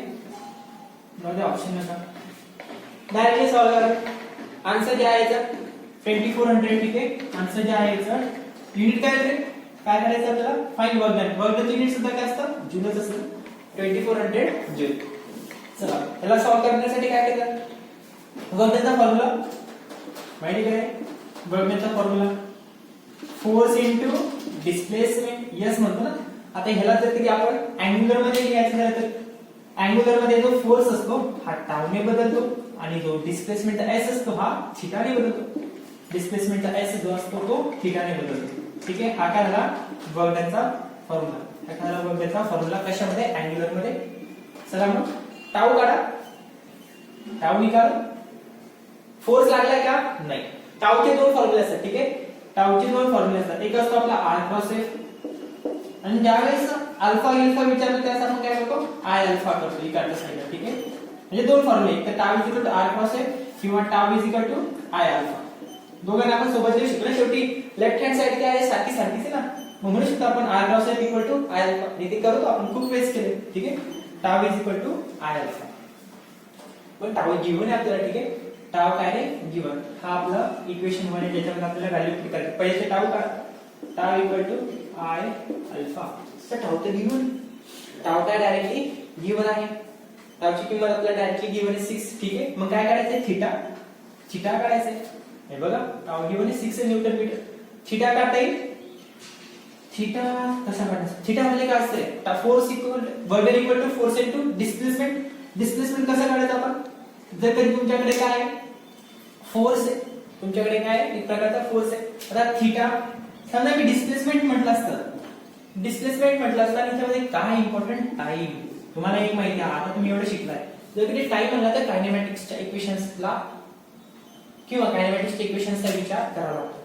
मध्ये ऑप्शन नका डायरेक्टली सॉल्व्ह करा. आन्सर जे आहे याचं 2400. ठीक आहे, आन्सर जे आहे याचं युनिट काय रे काय करायचं आपल्याला find work done. Work done unit सुद्धा काय असतं जूलच असतं. 2400 जूल. चला याला सॉल्व्ह करण्यासाठी काय केलं वर्क डनचा फॉर्म्युला माहिती काय. वर्क डनचा formula force into displacement. Yes म्हणतो ना. आता ह्याला जर कधी आपण अँगुलर मध्ये लिहायचं झालं तर अँगुलर मध्ये जो फोर्स असतो हा टाऊने बदलतो आणि जो डिस्प्लेसमेंटचा एस असतो हा थिटाने बदलतो. डिस्प्लेसमेंटचा एस जो असतो तो थिटाने बदलतो. ठीक आहे, हा काय झाला वर्क डनचा फॉर्म्युला. हा काय झाला वर्क डनचा फॉर्म्युला कशामध्ये अँगुलर मध्ये. चला मग टाऊ काढा. टाऊ निकाल. फोर्स लागलाय का नाही. टाऊचे दोन फॉर्म्युले असतात. ठीक आहे, टाऊचे दोन फॉर्म्युले असतात. एक असतो आपला r क्रॉस f आणि ज्यावेळेस अल्फा विचारलं त्यावेळेस आपण काय करतो आय अल्फा करतो इकडच्या साईडला. ठीक आहे, म्हणजे दोन फॉर्म्युले एक तर tau is equal to r cross f किंवा tau is equal to I alpha. दोघांना आपण सोबत लिहू शकतो. शेवटी लेफ्ट हँड साइड काय आहे सारखीच आहे ना. मग म्हणू शकतो आपण r cross f equal to I alpha. इथे करतो आपण खूप वेळेस केले. ठीक आहे, tau is equal to I alpha. पण टाव गिव्हन आहे आपल्याला, ठीक आहे. टाव काय रे, गिव्हन. हा आपला इक्वेशन 1 आहे, ज्याच्यामध्ये आपल्याला व्हॅल्यू पुट करायची. पहिले टाव काय, टाव इक्वल टू आय अल्फा. तर टाव तर गिव्हन, टाव काय डायरेक्टली गिव्हन आहे. टावची किंमत आपल्याला डायरेक्टली गिव्हन आहे 6, ठीक आहे. मग काय करायचंय, थीटा, थीटा काढायचंय. हे बघा टाव गिव्हन आहे 6 न्यूटन मीटर. थीटा काढता येईल, थीटा कसा काढायचा, थीटा म्हणजे काय असते, force equal work done equal to force into displacement. Displacement कसं काढायचं आपण, जर कधी तुमच्याकडे काय आहे, फोर्स आहे, तुमच्याकडे काय आहे, एक प्रकारचा फोर्स आहे. आता थीटा समजा मी डिस्प्लेसमेंट म्हटलं असतं, डिस्प्लेसमेंट म्हटलं असतं, आणि त्यामध्ये काय इम्पॉर्टंट, टाइम. तुम्हाला एक माहिती आहे, आता तुम्ही एवढं शिकलाय, जर कधी टाइम म्हणला तर कायनेमॅटिक्सच्या इक्वेशन्सला किंवा कायनेमॅटिक्सच्या इक्वेशन्सचा विचार करावा लागतो.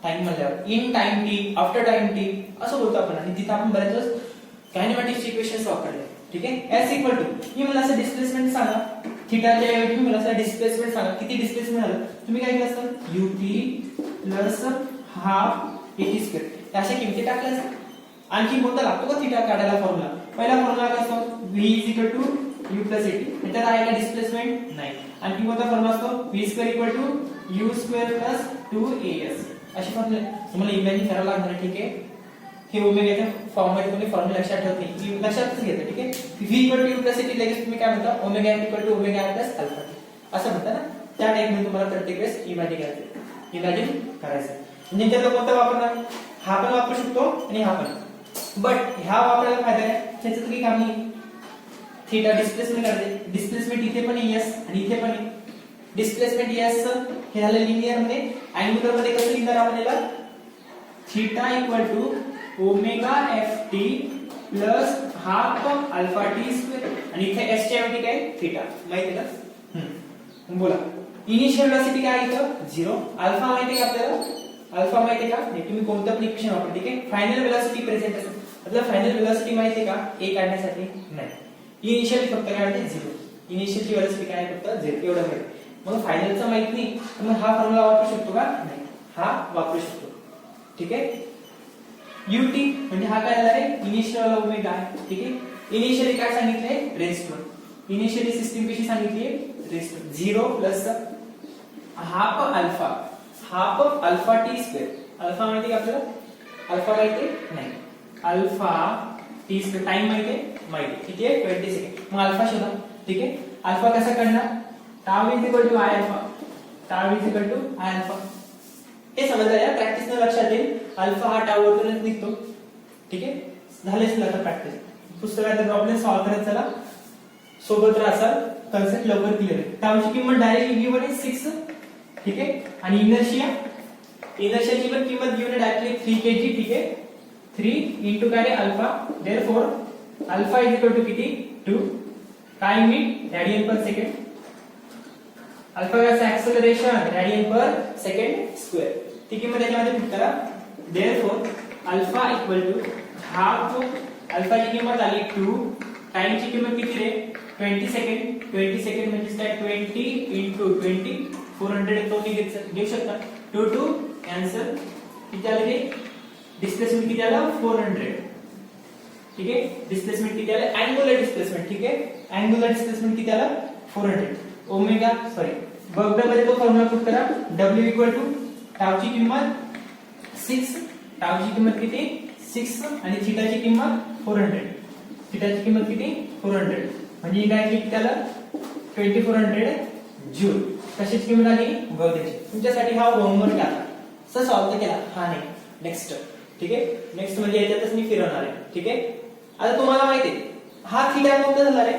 टाइम म्हणल्यावर in time T, after time T असं बोलतो आपण, आणि तिथे आपण बऱ्याच वेळेस कायनेमॅटिक्सचे इक्वेशन्स वापरले, ठीक आहे. एस इक्वल टू, मी मला असं डिस्प्लेसमेंट सांगा, थीटाच्या ऐवजी मला असं डिस्प्लेसमेंट सांगा, किती डिस्प्लेसमेंट झालं, तुम्ही काय केलं असतं, ut plus half at square अशा किमती टाकल्या असतात. आणखी कोणता लागतो का थीटा काढायला फॉर्म्युला, पहिला फॉर्म्युला काय असतो, v equal to u plus at. त्याच्यात आहे का डिस्प्लेसमेंट, नाही. आणखी कोणता फॉर्म्युला असतो, v square equal to u square plus 2as. अशी फॉर्म्युला तुम्हाला इमॅजिन करावं लागणार, ठीक आहे. हे ओमेगाच्या फॉर्म मध्ये तुम्ही फॉर्म्युला लक्षात ठेवत नाही, लक्षातच घेता, ठीक आहे. v equal to u plus at लगेच तुम्ही काय म्हणता, omega equal to omega plus alpha असं म्हणता ना. त्या टाइप मध्ये तुम्हाला प्रत्येक वेळेस इमॅजिन करायचं. म्हणजे त्याला कोणता वापरणार, हा पण वापरू शकतो आणि हा पण, बट ह्या वापरायला फायदा आहे, त्याचं काही काम नाही. थीटा डिस्प्लेसमेंट करते, डिस्प्लेसमेंट इथे पण एस आणि इथे पण डिस्प्लेसमेंट एस, हे झालं लिनियर मध्ये. अँग्युलर मध्ये कसं लिहिणार आपण याला, theta equal to omega F T plus half alpha T square, आणि इथे एस च्या ऐवजी काय, थीटा, माहिती आहे का. बोला इनिशियल वेलोसिटी काय इथं 0, अल्फा माहिती आहे का आपल्याला, अल्फा माहिती आहे का, नाही तुम्ही कोणतं पण इक्वेशन वापरा, ठीक आहे. फायनल वेलोसिटी प्रेझेंट असेल, मतलब फायनल वेलोसिटी माहिती आहे का, ए काढण्यासाठी नाही, इनिशियली फक्त काय आहे 0, इनिशियलची वेलोसिटी काय आहे, फक्त 0 एवढं माहिती. मग फायनलचं माहित नाही तर मग हा फॉर्म्युला वापरू शकतो का, नाही, हा वापरू शकतो, ठीक आहे. ut म्हणजे हा काय झाला रे, इनिशियल ओमेगा आहे, ठीक आहे. इनिशियली काय सांगितले, रेस्ट 1, इनिशियली सिस्टीम कशी सांगितली, rest 0 plus half alpha T square. Alpha माहिती आहे आपल्याला, अल्फा माहिती नाही, अल्फा टी स्क्वेअर टाइम माहिती आहे, माहिती किती आहे 20 सेकंड. मग अल्फा शोधा, ठीक आहे. अल्फा कसा काढणार, tau is equal to I alpha, tau is equal to I alpha. हे समजलं या, प्रॅक्टिस न लक्षात येईल, अल्फा हा टाव वरूनच निघतो, ठीक आहे. झालेच ना आता प्रॅक्टिस, पुस्तकात प्रॉब्लेम सॉल्व्ह करत चला, सोबत राहा, कन्सेप्ट लवकर क्लिअर आहे. टावची किंमत डायरेक्टली गिव्हन आहे 6, ठीक आहे. आणि इनर्शियाची पण किंमत गिव्हन आहे डायरेक्टली 3 kg, ठीक आहे. 3 into काय रे alpha, therefore alpha is equal to किती 2, time in radian per second. Alpha का acceleration radian per second square, ती किंमत याच्यामध्ये पुट करा. Therefore alpha equal to half, अल्फाची किंमत आली 2, टाइमची किंमत किती रे 20 सेकंड. 20 सेकंड म्हणजे काय 20 into 20 400 तो घेऊ शकता. 2 2 कॅन्सल, किती आले रे, डिस्प्लेसमेंट किती आला 400, ठीक आहे. डिस्प्लेसमेंट किती आला, अँगुलर डिस्प्लेसमेंट, ठीक आहे. अँगुलर डिस्प्लेसमेंट किती आला 400. ओमेगा सॉरी वर्ग मध्ये तो फॉर्म्युला पुट करा, w इक्वल टू टावची किंमत 6, टावची किंमत किती 6 आणि थीटाची किंमत 400. थीटाची किंमत किती 400 म्हणजे काय किती आलं 2400 जूल. कशाची किंमत आली वर्गाची. तुमच्यासाठी हा होमवर्क आला, सर सॉल्व्ह केला, हा नाही नेक्स्ट, ठीक आहे. नेक्स्ट म्हणजे याच्यातच मी फिरवणार आहे, ठीक आहे. आता तुम्हाला माहिती आहे हा थीटा कोणता झाला रे,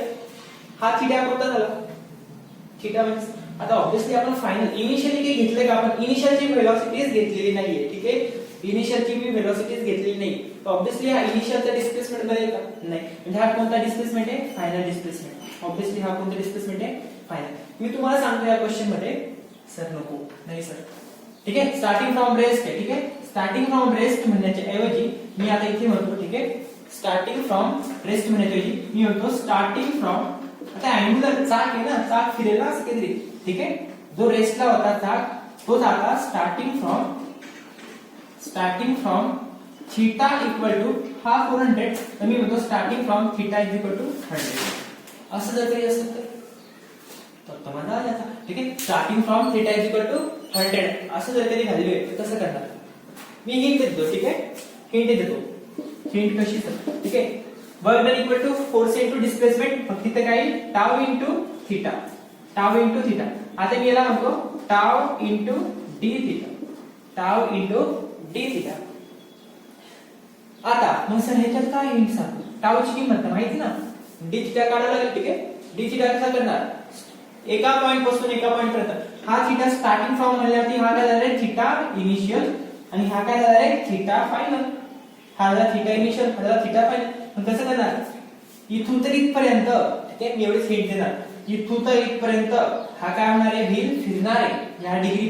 हा थीटा कोणता झाला, थीटा म्हणजे आता ऑब्वियसली आपण फायनल इनिशियली काही घेतले का, आपण इनिशियलची वेलोसिटीज घेतलेली नाहीये, ठीक आहे. इनिशियलची मी वेलोसिटीज घेतलेली नाही, तर ऑब्वियसली हा इनिशियलचा डिस्प्लेसमेंट बनेल का, नाही. म्हणजे हा कोणता डिस्प्लेसमेंट आहे, फायनल डिस्प्लेसमेंट. ऑब्वियसली हा कोणता डिस्प्लेसमेंट आहे, फायनल. मी तुम्हाला सांगतो या क्वेश्चन मध्ये, सर नको नाही सर, ठीक आहे. स्टार्टिंग फ्रॉम रेस्ट आहे, ठीक आहे. स्टार्टिंग फ्रॉम रेस्ट म्हणण्याच्या ऐवजी मी आता इथे म्हणतो, ठीक आहे. स्टार्टिंग फ्रॉम रेस्ट म्हणण्याच्या ऐवजी मी म्हणतो स्टार्टिंग फ्रॉम, आता अँगुलर चाक आहे ना, चाक फिरेल ना असं काहीतरी, ठीक आहे. जो रेस्टला होता चाक तोच आता starting from theta equal to हा 400, तर मी म्हणतो starting from theta is equal to 100. असं जर काही असेल तर तर माझा याचा ठीक आहे. Starting from theta is equal to 100 असं जर कधी व्हॅल्यू आहे तर कसं करणार. मी हिंट देतो ठीक आहे. हिंट देतो. हिंट कशी ठीक आहे. Work done equal to force into displacement. फक्त इथे काय tau into theta. Tau into theta. आता मी याला म्हणतो tau into D theta. Tau into D theta. आता मग सर ह्याच्यात काय हिंट सांगतो. टाउची किंमत माहिती ना. डी थीटा काढायला लागेल ठीक आहे. डी थीटा कसा करणार. एका पॉइंट पासून एका पॉइंट पर्यंत हा थीटा स्टार्टिंग फ्रॉम म्हणल्यावरती हा काय झाला थीटा इनिशियल आणि हा काय झाला थीटा फायनल. हा झाला थीटा इनिशियल, हा झाला थीटा फायनल. मग कसं करणार इथून तर इथपर्यंत ठीक आहे. मी एवढेच हिंट देणार. इथून तर इथपर्यंत हा काय होणार आहे व्हील फिरणार आहे. ह्या डिग्री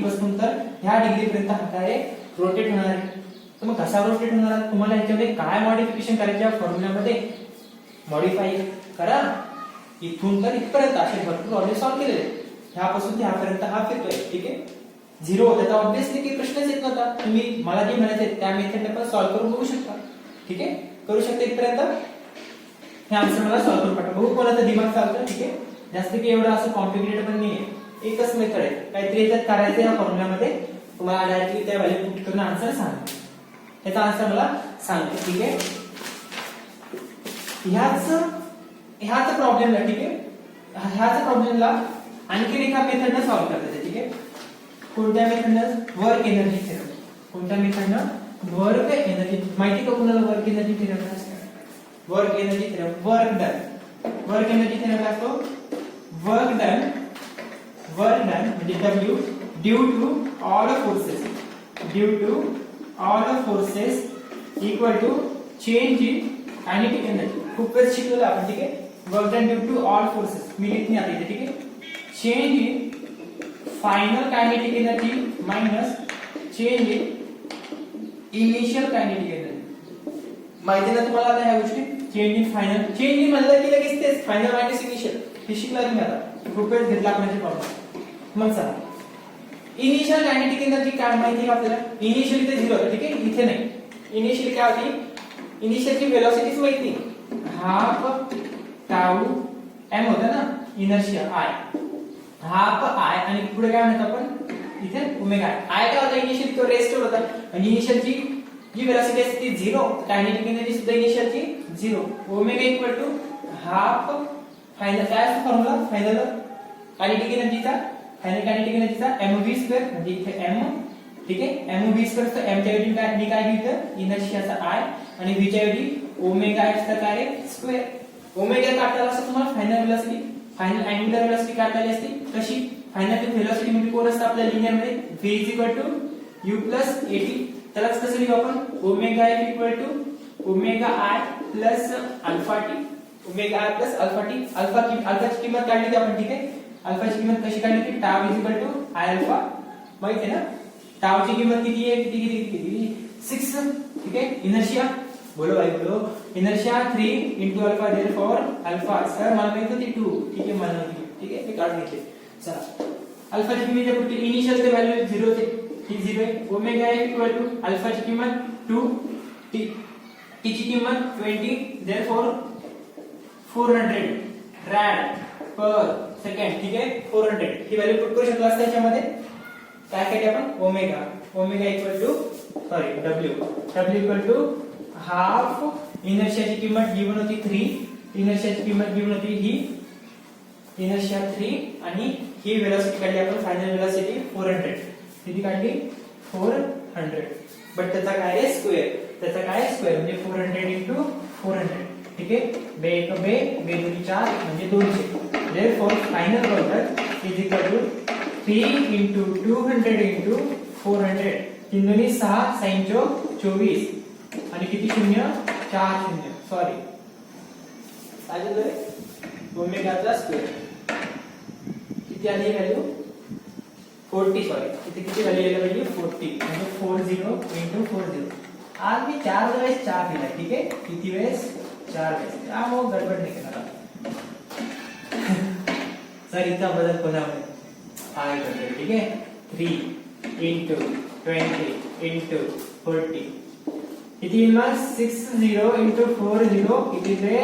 पासून तर ह्या डिग्री पर्यंत हा काय रोटेट होणार आहे. तर मग कसा रोटेट होणार तुम्हाला याच्यामध्ये काय मॉडिफिकेशन करायचं फॉर्म्युलामध्ये मॉडिफाय करा. इथून तर इथपर्यंत असे भरपूर ऑलरेडी सॉल्व्ह केलेले. ह्यापासून ते ह्यापर्यंत हा फिरतोय ठीक आहे. झिरो होता तर ऑब्विसली काही प्रश्नच येत नव्हता. तुम्ही मला जे म्हणायचे त्या मेथडने पण सॉल्व्ह करून बघू शकता ठीक आहे. करू शकता इथपर्यंत. हे आन्सर मला सॉल्व्ह करून पाठवा. बघू कोणाचा दिमाग चालतं ठीक आहे. जास्त काही एवढं असं कॉम्प्लिकेटेड पण नाहीये. एकच मेथड आहे. काहीतरी याच्यात करायचं या फॉर्म्युलामध्ये तुम्हाला डायरेक्टली त्या व्हॅल्यू पुट करून आन्सर सांगा. याचा आन्सर मला सांगते ठीक आहे. ह्याच प्रॉब्लेमला ठीक आहे. ह्याच प्रॉब्लेमला आणखी एका मेथडने सॉल्व्ह करता ठीक आहे. कोणत्या मेथडनं वर्क एनर्जी थेरम. कोणत्या मेथडनं वर्क एनर्जी. माहिती का कोणाला वर्क एनर्जी थेरम असतो. Work energy theorem. Work energy theorem काय असतो. वर्क डन म्हणजे W due to all forces equal to change in kinetic energy. खूप वेळ शिकलेलं आपण ठीक आहे. Work done due to all forces मी लिहित नाही आता इथे ठीक आहे. Change in final kinetic energy minus change in initial kinetic energy. माहिती ना तुम्हाला आता ह्या गोष्टी. Change in final. Change in म्हणलं की लगेच तेच फायनल मायनस इनिशियल हे शिकला तुम्ही आता. खूप वेळ घेतला आपण प्रॉब्लेम. मग चला इनिशियल कायनेटिक एनर्जी काय माहिती आहे आपल्याला. इनिशियल इथे 0 होतं ठीक आहे. इथे नाही. इनिशियल काय होती. इनिशियलची वेलोसिटीच माहिती. हाफ टाऊ एम होता ना. इनर्शिया आय हाफ आय आणि पुढे काय म्हणतो आपण इथे ओमेगा आय काय होता. इनिशियल तो रेस्ट होता आणि इनिशियलची जी वेलोसिटी असते ती 0. कायनेटिक एनर्जी सुद्धा इनिशियलची 0. Omega equal to half final काय असतो फॉर्म्युला फायनल कायनेटिक एनर्जीचा. फायनल कायनेटिक एनर्जीचा mv² म्हणजे इथे m ठीक आहे. mv² तर m च्या ऐवजी मी काय घेतो इनर्शियाचा i आणि v च्या ऐवजी ओमेगा x चा काय स्क्वेअर. ओमेगा काढताना असं तुम्हाला final velocity final angular velocity काढायची असते. कशी फायनल वेलोसिटी म्हणजे कोण असतं आपल्या लिनियर मध्ये v u + at. त्यालाच कसं लिहू आपण omega f = omega i + alpha t. Omega i + alpha t. अल्फाची किंमत काढली होती आपण ठीक आहे. अल्फाची किंमत कशी काढली होती टाउ = i अल्फा माहिती आहे ना. टाउची किंमत किती आहे किती 6 ठीक आहे. इनर्शिया बोलो भाई बोलो. Inertia 3 * alpha therefore alpha sir मला माहित होती 2 ठीक आहे. मला नव्हती ठीक आहे. मी काढून घेतले. चला अल्फाची किंमत कुठे इनिशियल चे व्हॅल्यू 0 थे ठीक 0 आहे. ओमेगा f = अल्फाची किंमत 2 टी ची किंमत 20 देयरफॉर 400 रॅड पर सेकंड ठीक आहे. 400 ही व्हॅल्यू पुट करू शकतो त्याच्यामध्ये. काय केले आपण ओमेगा w हाफ इनर्शियाची किंमत गिवन होती 3. इनर्शियाची किंमत गिवन होती ही इनर्शिया 3 आणि ही वेलोसिटी काढली आपण फायनल वेलोसिटी 400 किती काढली 400. बट त्याचा काय आहे स्क्वेअर म्हणजे 400 * 400 ठीक आहे. बे 2 4 म्हणजे 200. देयरफॉर फायनल वर्क = 3 * 200 * 400 3 2 6 sin 24 आणि किती शून्य 4 शून्य सॉरी काय झालं ओमेगाचा स्क्वेअर किती आली व्हॅल्यू 40 सॉरी किती व्हॅल्यू आली पाहिजे 40 म्हणजे 40 * 40. आज मी 4 वेळेस 4 दिला ठीक आहे. किती वेळेस 4 वेळेस. मग गडबड नाही करणार सर. इथला बदल कोणामुळे काय करते ठीक आहे. 3 * 20 * 40 किती येईल मग 60 * 40 किती ते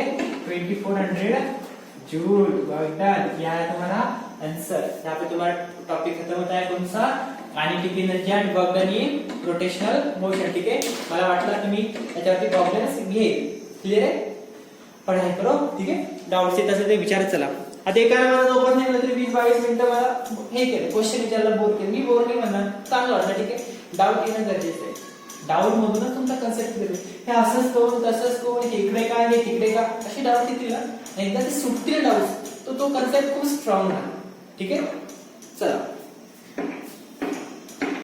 2400 जूल, वेल डन। यह है तुम्हारा आंसर। यहाँ पे तुम्हारा टॉपिक खत्म होता है कौन सा, kinetic energy end work done in rotational motion. ठीक आहे, मला वाटलं तुम्ही याच्यावरती प्रॉब्लेम्स घेईल। क्लियर आहे, पढ़ाई करो। ठीक आहे, डाउट्स येत असेल ते विचारत चला। आता एकाला मला जोपर्यंत नाही मिळत 20-22 मिनिटं मला हे केलं, क्वेश्चन विचारला, बोर केलं। मी बोर नाही म्हणणार, चांगलं वाटलं। ठीक आहे, डाऊट येणं गरजेचं आहे। डाऊट मधूनच तुमचा कन्सेप्ट क्लिअर होईल। हे असंच करून तसंच करून हे इकडे का हे तिकडे का अशी डाऊट येतील ना, एकदा ते सुटतील डाऊट तो कन्सेप्ट खूप स्ट्रॉंग राहणार। ठीक आहे, चला